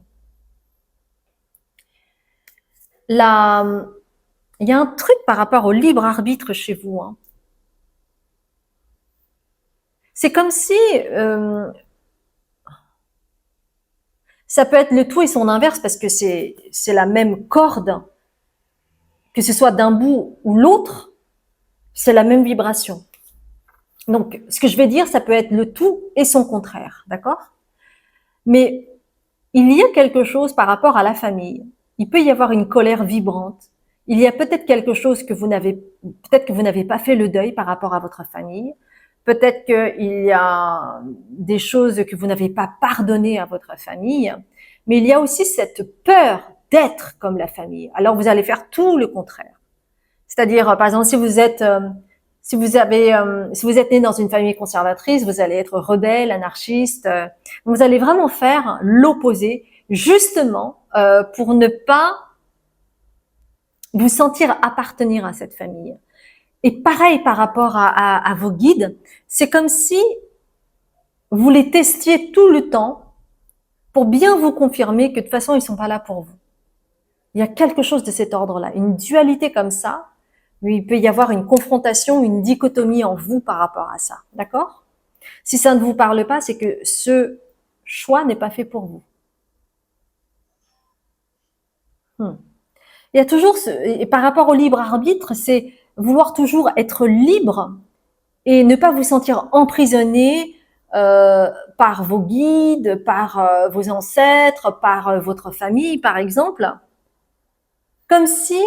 Il y a un truc par rapport au libre arbitre chez vous, hein. C'est comme si ça peut être le tout et son inverse parce que c'est la même corde, que ce soit d'un bout ou l'autre, c'est la même vibration. Donc, ce que je vais dire, ça peut être le tout et son contraire, d'accord? Mais il y a quelque chose par rapport à la famille. Il peut y avoir une colère vibrante. Il y a peut-être quelque chose peut-être que vous n'avez pas fait le deuil par rapport à votre famille. Peut-être qu'il y a des choses que vous n'avez pas pardonnées à votre famille. Mais il y a aussi cette peur d'être comme la famille. Alors vous allez faire tout le contraire. C'est-à-dire, par exemple, si vous êtes né dans une famille conservatrice, vous allez être rebelle, anarchiste. Vous allez vraiment faire l'opposé, justement pour ne pas vous sentir appartenir à cette famille. Et pareil par rapport à vos guides, c'est comme si vous les testiez tout le temps pour bien vous confirmer que de toute façon ils sont pas là pour vous. Il y a quelque chose de cet ordre-là, une dualité comme ça. Mais il peut y avoir une confrontation, une dichotomie en vous par rapport à ça, d'accord? Si ça ne vous parle pas, c'est que ce choix n'est pas fait pour vous. Il y a toujours et par rapport au libre arbitre, c'est vouloir toujours être libre et ne pas vous sentir emprisonné par vos guides, par vos ancêtres, par votre famille, par exemple. Comme si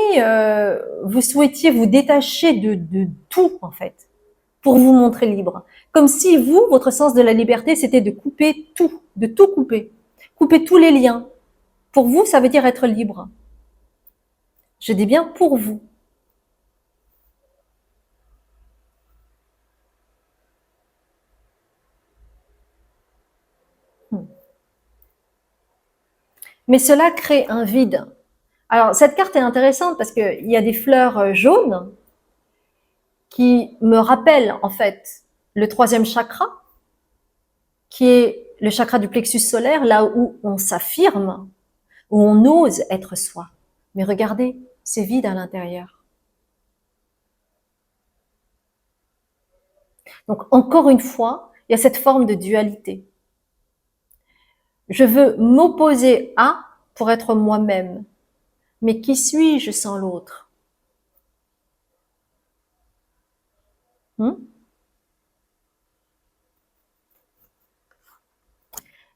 vous souhaitiez vous détacher de tout, en fait, pour vous montrer libre. Comme si vous, votre sens de la liberté, c'était de couper tout, de tout couper. Couper tous les liens. Pour vous, ça veut dire être libre. Je dis bien pour vous. Mais cela crée un vide. Alors, cette carte est intéressante parce qu'il y a des fleurs jaunes qui me rappellent, en fait, le troisième chakra, qui est le chakra du plexus solaire, là où on s'affirme, où on ose être soi. Mais regardez, c'est vide à l'intérieur. Donc, encore une fois, il y a cette forme de dualité. Je veux m'opposer à pour être moi-même. Mais qui suis-je sans l'autre?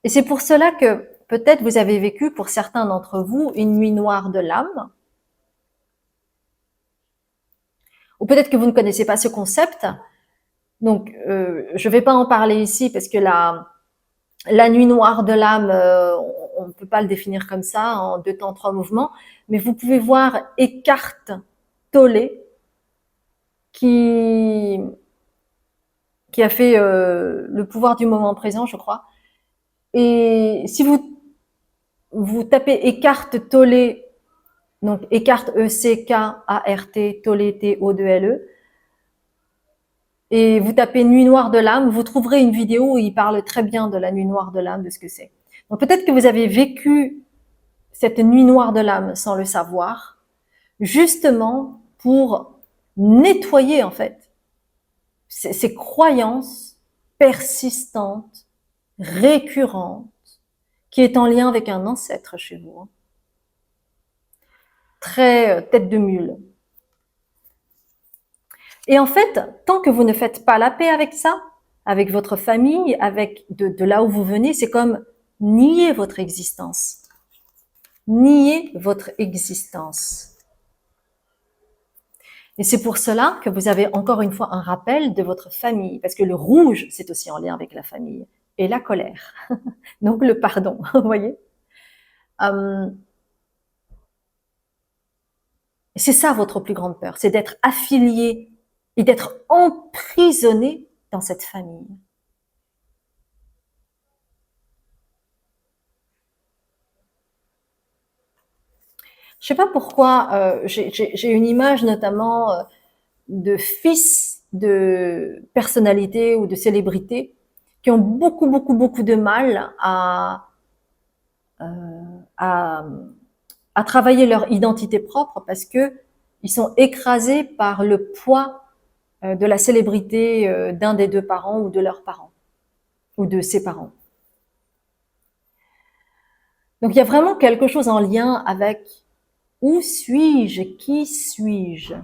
Et c'est pour cela que peut-être vous avez vécu, pour certains d'entre vous, une nuit noire de l'âme. Ou peut-être que vous ne connaissez pas ce concept. Donc, je ne vais pas en parler ici parce que la nuit noire de l'âme, on ne peut pas le définir comme ça, en 2 temps, 3 mouvements. Mais vous pouvez voir Eckhart Tolle qui a fait le pouvoir du moment présent, je crois. Et si vous tapez Eckhart Tolle, donc Eckhart E-C-K-A-R-T, Tolle T-O-2-L-E, et vous tapez Nuit noire de l'âme, vous trouverez une vidéo où il parle très bien de la nuit noire de l'âme, de ce que c'est. Donc peut-être que vous avez vécu cette nuit noire de l'âme sans le savoir, justement pour nettoyer en fait ces croyances persistantes, récurrentes, qui est en lien avec un ancêtre chez vous, très tête de mule. Et en fait, tant que vous ne faites pas la paix avec ça, avec votre famille, avec de là où vous venez, c'est comme nier votre existence. Nier votre existence. Et c'est pour cela que vous avez encore une fois un rappel de votre famille, parce que le rouge, c'est aussi en lien avec la famille, et la colère. Donc le pardon, vous voyez. C'est ça votre plus grande peur, c'est d'être affilié et d'être emprisonné dans cette famille. Je sais pas pourquoi, j'ai une image notamment de fils de personnalités ou de célébrités qui ont beaucoup de mal à, à travailler leur identité propre parce que Ils sont écrasés par le poids de la célébrité d'un des deux parents ou de leurs parents ou de ses parents. Donc il y a vraiment quelque chose en lien avec où suis-je, qui suis-je.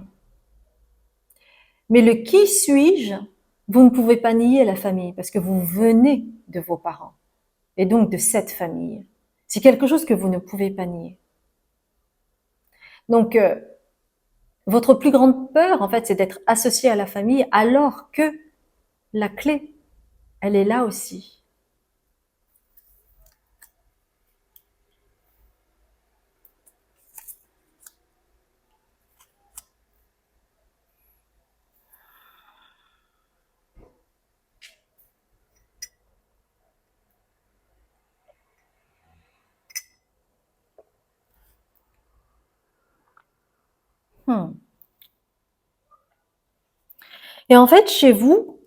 Mais le qui suis-je, vous ne pouvez pas nier la famille parce que vous venez de vos parents et donc de cette famille. C'est quelque chose que vous ne pouvez pas nier. Donc votre plus grande peur, en fait, c'est d'être associé à la famille alors que la clé, elle est là aussi. Hmm. Et en fait, chez vous,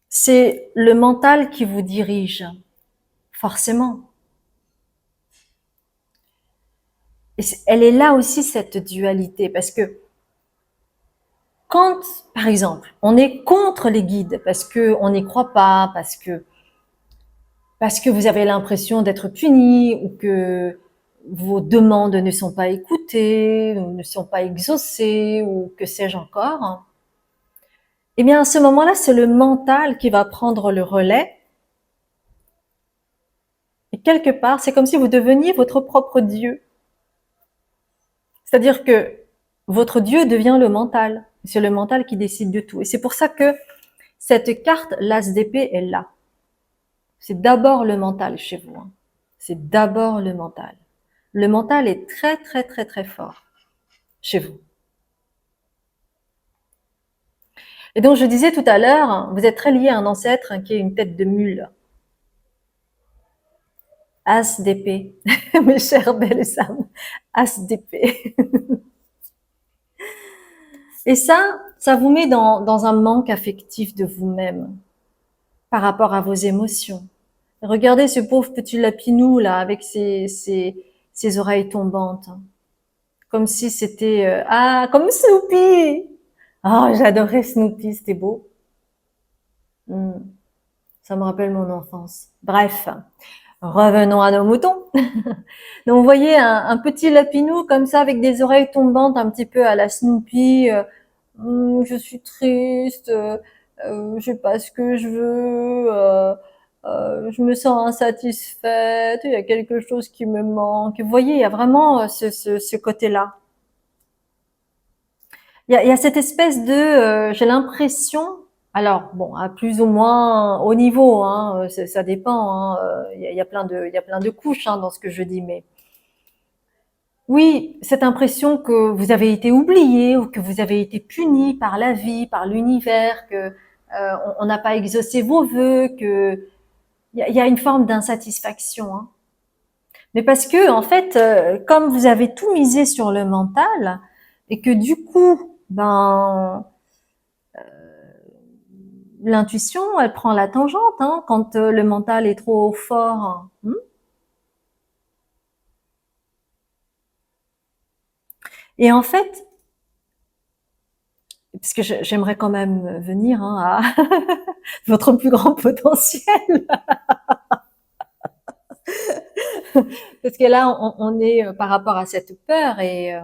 c'est le mental qui vous dirige, forcément. Et elle est là aussi, cette dualité, parce que quand, par exemple, on est contre les guides, parce que on n'y croit pas, parce que vous avez l'impression d'être puni, ou que vos demandes ne sont pas écoutées, ou ne sont pas exaucées, ou que sais-je encore, eh bien, à ce moment-là, c'est le mental qui va prendre le relais. Et quelque part, c'est comme si vous deveniez votre propre Dieu. C'est-à-dire que votre Dieu devient le mental. C'est le mental qui décide de tout. Et c'est pour ça que cette carte, l'as d'épée, est là. C'est d'abord le mental chez vous. C'est d'abord le mental. Le mental est très, très, très, très fort chez vous. Et donc, je disais tout à l'heure, vous êtes très lié à un ancêtre qui est une tête de mule. As d'épée. Mes chères belles âmes. As d'épée. Et ça vous met dans un manque affectif de vous-même par rapport à vos émotions. Regardez ce pauvre petit lapinou là avec ses oreilles tombantes, comme si c'était comme Snoopy. Ah, j'adorais Snoopy, c'était beau. Hmm, ça me rappelle mon enfance. Bref, revenons à nos moutons. Donc vous voyez un petit lapinou comme ça avec des oreilles tombantes un petit peu à la Snoopy. Je suis triste, j'ai pas ce que je veux, je me sens insatisfaite, il y a quelque chose qui me manque. Vous voyez, il y a vraiment ce côté-là. Il y a cette espèce de, j'ai l'impression, alors bon, à plus ou moins haut niveau, hein, ça dépend, hein, il y a plein de couches dans ce que je dis, mais oui, cette impression que vous avez été oublié ou que vous avez été puni par la vie, par l'univers, que on n'a pas exaucé vos vœux, que il y a une forme d'insatisfaction. Mais parce que en fait, comme vous avez tout misé sur le mental et que du coup, ben l'intuition, elle prend la tangente quand le mental est trop fort. Et en fait, parce que j'aimerais quand même venir à votre plus grand potentiel. Parce que là, on est par rapport à cette peur et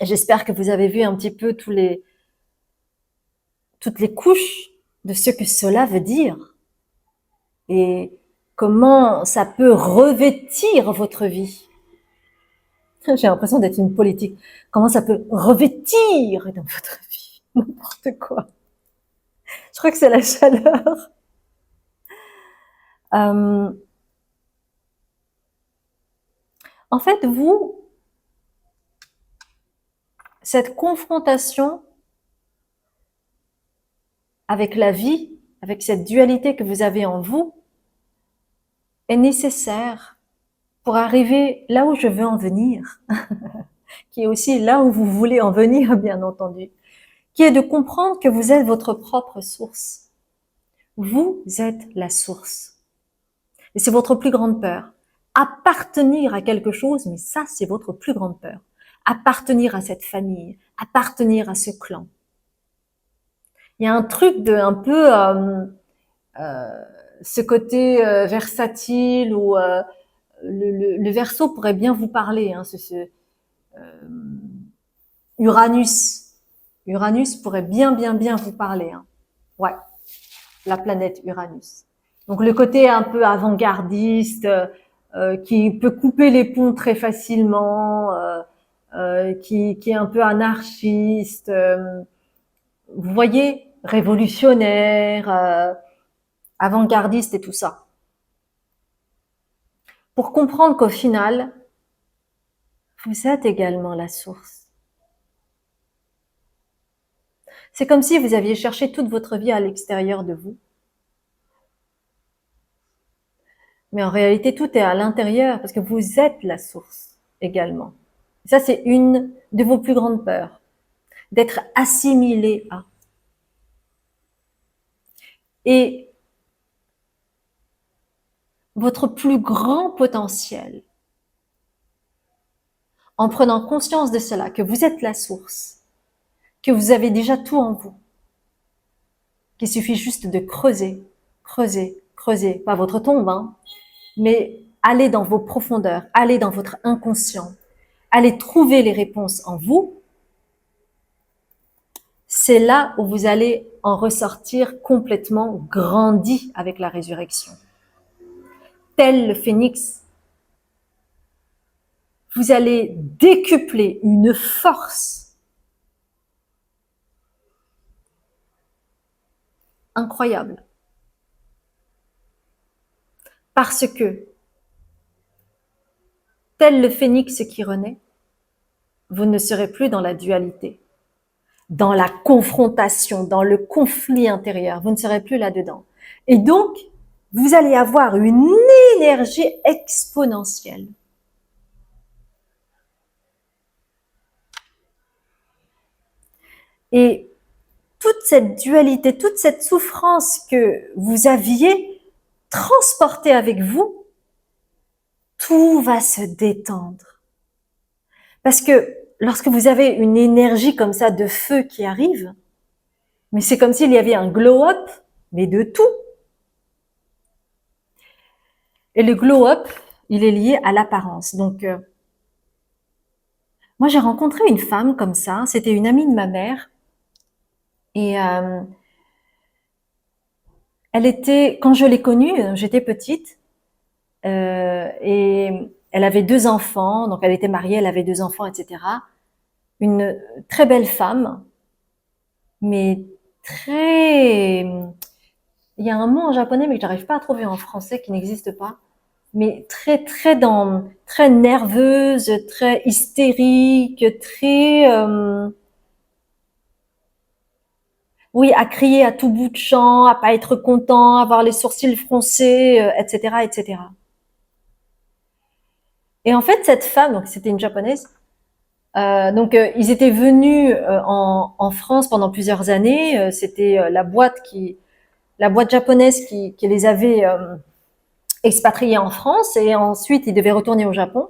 j'espère que vous avez vu un petit peu toutes les couches de ce que cela veut dire et comment ça peut revêtir votre vie. J'ai l'impression d'être une politique. Comment ça peut revêtir dans votre vie n'importe quoi. Je crois que c'est la chaleur. Euh, en fait, vous, cette confrontation avec la vie, avec cette dualité que vous avez en vous, est nécessaire pour arriver là où je veux en venir, qui est aussi là où vous voulez en venir, bien entendu, qui est de comprendre que vous êtes votre propre source. Vous êtes la source. Et c'est votre plus grande peur. Appartenir à quelque chose, mais ça, c'est votre plus grande peur. Appartenir à cette famille, appartenir à ce clan. Il y a un truc de un peu ce côté versatile où le Verseau pourrait bien vous parler. Hein, Uranus, Uranus pourrait bien vous parler. Hein. Ouais, la planète Uranus. Donc le côté un peu avant-gardiste, qui peut couper les ponts très facilement, qui est un peu anarchiste. Vous voyez, révolutionnaire, avant-gardiste et tout ça. Pour comprendre qu'au final, vous êtes également la source. C'est comme si vous aviez cherché toute votre vie à l'extérieur de vous. Mais en réalité, tout est à l'intérieur parce que vous êtes la source également. Et ça, c'est une de vos plus grandes peurs, d'être assimilé à. Et votre plus grand potentiel, en prenant conscience de cela, que vous êtes la source, que vous avez déjà tout en vous, qu'il suffit juste de creuser, creuser, creuser, pas votre tombe, hein, mais allez dans vos profondeurs, allez dans votre inconscient, allez trouver les réponses en vous, c'est là où vous allez en ressortir complètement grandi avec la résurrection. Tel le phénix, vous allez décupler une force incroyable. Parce que, tel le phénix qui renaît, vous ne serez plus dans la dualité, dans la confrontation, dans le conflit intérieur. Vous ne serez plus là-dedans. Et donc, vous allez avoir une énergie exponentielle. Et toute cette dualité, toute cette souffrance que vous aviez transportée avec vous, tout va se détendre. Parce que lorsque vous avez une énergie comme ça de feu qui arrive, mais c'est comme s'il y avait un glow-up, mais de tout. Et le glow-up, il est lié à l'apparence. Donc, moi, j'ai rencontré une femme comme ça. C'était une amie de ma mère. Et elle était, quand je l'ai connue, j'étais petite. Et elle avait 2 enfants. Donc, elle était mariée, elle avait 2 enfants, etc. Une très belle femme, mais très... Il y a un mot en japonais, mais que j'arrive pas à trouver en français, qui n'existe pas. Mais très nerveuse, très hystérique, très... oui, à crier à tout bout de champ, à pas être content, avoir les sourcils froncés, etc., etc. Et en fait, cette femme, donc c'était une japonaise, ils étaient venus en France pendant plusieurs années. C'était la boîte japonaise qui les avait expatriés en France, et ensuite ils devaient retourner au Japon.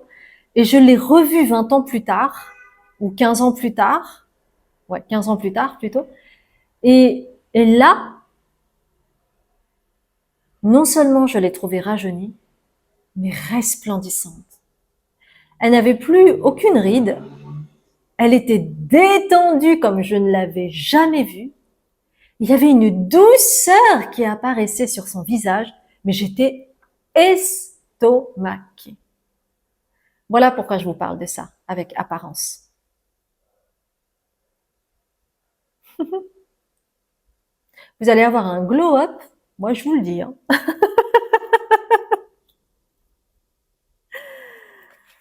Et je l'ai revue 20 ans plus tard, ou 15 ans plus tard, ouais, 15 ans plus tard plutôt. Et là, non seulement je l'ai trouvée rajeunie, mais resplendissante. Elle n'avait plus aucune ride, elle était détendue comme je ne l'avais jamais vue. Il y avait une douceur qui apparaissait sur son visage, mais j'étais estomaquée. Voilà pourquoi je vous parle de ça, avec apparence. Vous allez avoir un glow-up, moi je vous le dis. Hein.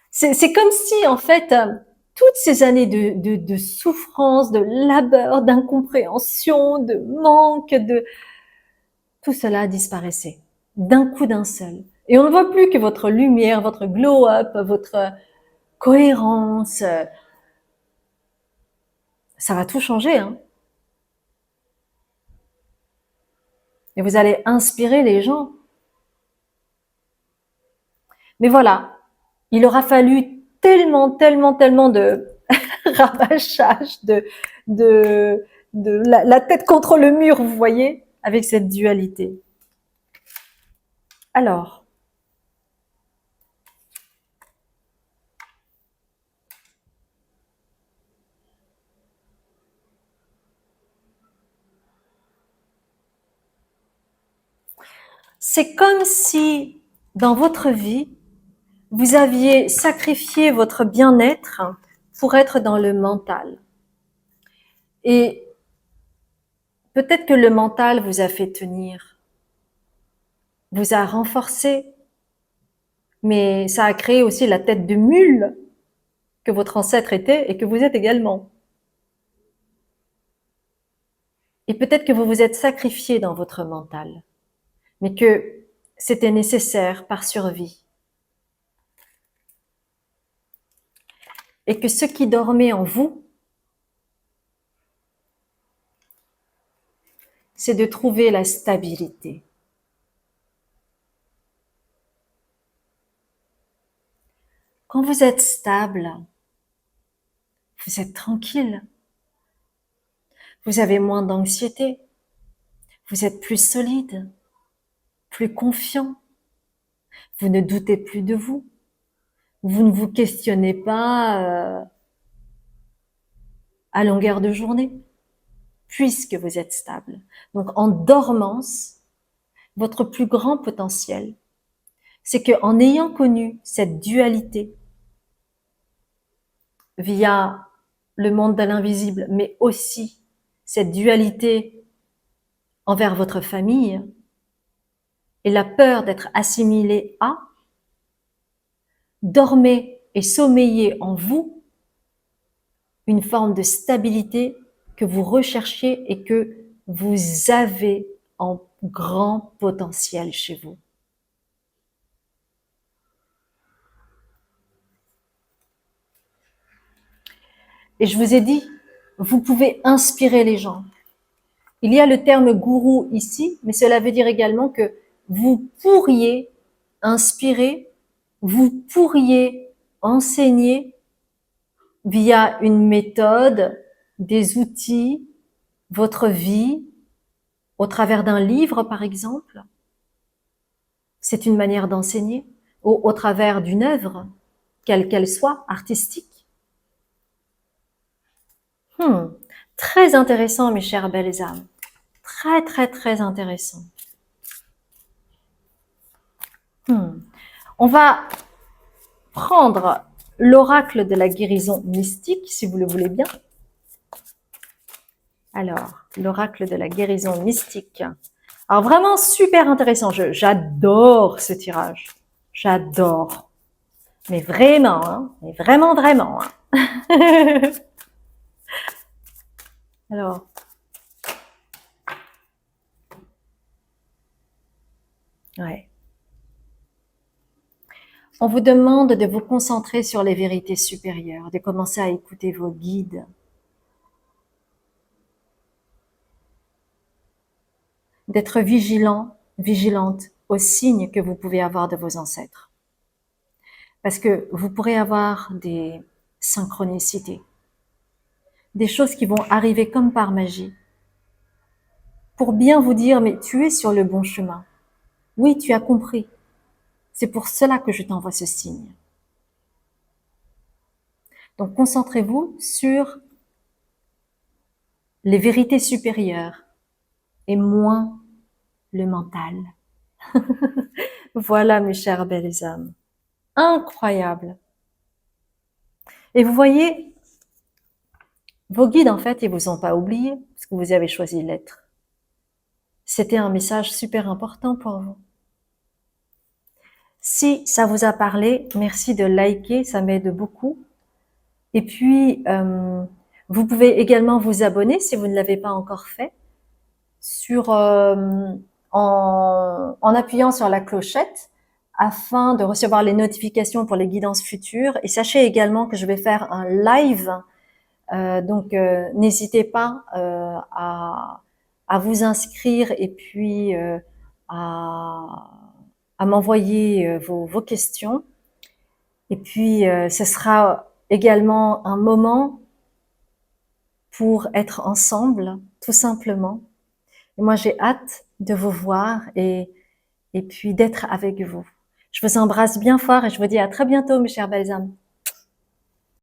C'est comme si, en fait, toutes ces années de souffrance, de labeur, d'incompréhension, de manque, tout cela disparaissait d'un coup d'un seul. Et on ne voit plus que votre lumière, votre glow-up, votre cohérence. Ça va tout changer, hein. Et vous allez inspirer les gens. Mais voilà, il aura fallu tellement de rabâchage, de, la tête contre le mur, vous voyez, avec cette dualité. Alors, c'est comme si, dans votre vie, vous aviez sacrifié votre bien-être pour être dans le mental. Et peut-être que le mental vous a fait tenir, vous a renforcé, mais ça a créé aussi la tête de mule que votre ancêtre était et que vous êtes également. Et peut-être que vous vous êtes sacrifié dans votre mental, mais que c'était nécessaire par survie. Et que ce qui dormait en vous, c'est de trouver la stabilité. Quand vous êtes stable, vous êtes tranquille, vous avez moins d'anxiété, vous êtes plus solide, plus confiant, vous ne doutez plus de vous, vous ne vous questionnez pas à longueur de journée, puisque vous êtes stable. Donc en dormance, votre plus grand potentiel, c'est qu'en ayant connu cette dualité via le monde de l'invisible, mais aussi cette dualité envers votre famille et la peur d'être assimilé à, dormez et sommeillez en vous une forme de stabilité que vous recherchiez et que vous avez en grand potentiel chez vous. Et je vous ai dit, vous pouvez inspirer les gens. Il y a le terme gourou ici, mais cela veut dire également que vous pourriez inspirer, vous pourriez enseigner via une méthode, des outils, votre vie, au travers d'un livre par exemple. C'est une manière d'enseigner, au travers d'une œuvre, quelle qu'elle soit, artistique. Très intéressant, mes chères belles âmes. Très, très, très intéressant. On va prendre l'oracle de la guérison mystique, si vous le voulez bien. Alors, l'oracle de la guérison mystique. Alors, vraiment super intéressant. J'adore ce tirage. J'adore. Mais vraiment, hein. Mais vraiment, vraiment. Hein. Alors, ouais. On vous demande de vous concentrer sur les vérités supérieures, de commencer à écouter vos guides, d'être vigilant, vigilante aux signes que vous pouvez avoir de vos ancêtres. Parce que vous pourrez avoir des synchronicités, des choses qui vont arriver comme par magie, pour bien vous dire, mais tu es sur le bon chemin. Oui, tu as compris. C'est pour cela que je t'envoie ce signe. Donc concentrez-vous sur les vérités supérieures et moins le mental. Voilà, mes chères belles âmes. Incroyable. Et vous voyez, vos guides, en fait, ils vous ont pas oublié, parce que vous avez choisi l'être. C'était un message super important pour vous. Si ça vous a parlé, merci de liker, ça m'aide beaucoup. Et puis, vous pouvez également vous abonner si vous ne l'avez pas encore fait, en appuyant sur la clochette afin de recevoir les notifications pour les guidances futures. Et sachez également que je vais faire un live, donc n'hésitez pas à vous inscrire et puis à m'envoyer vos questions. Et puis ce sera également un moment pour être ensemble, tout simplement. Et moi, j'ai hâte de vous voir et puis d'être avec vous. Je vous embrasse bien fort et je vous dis à très bientôt, mes chers belles âmes.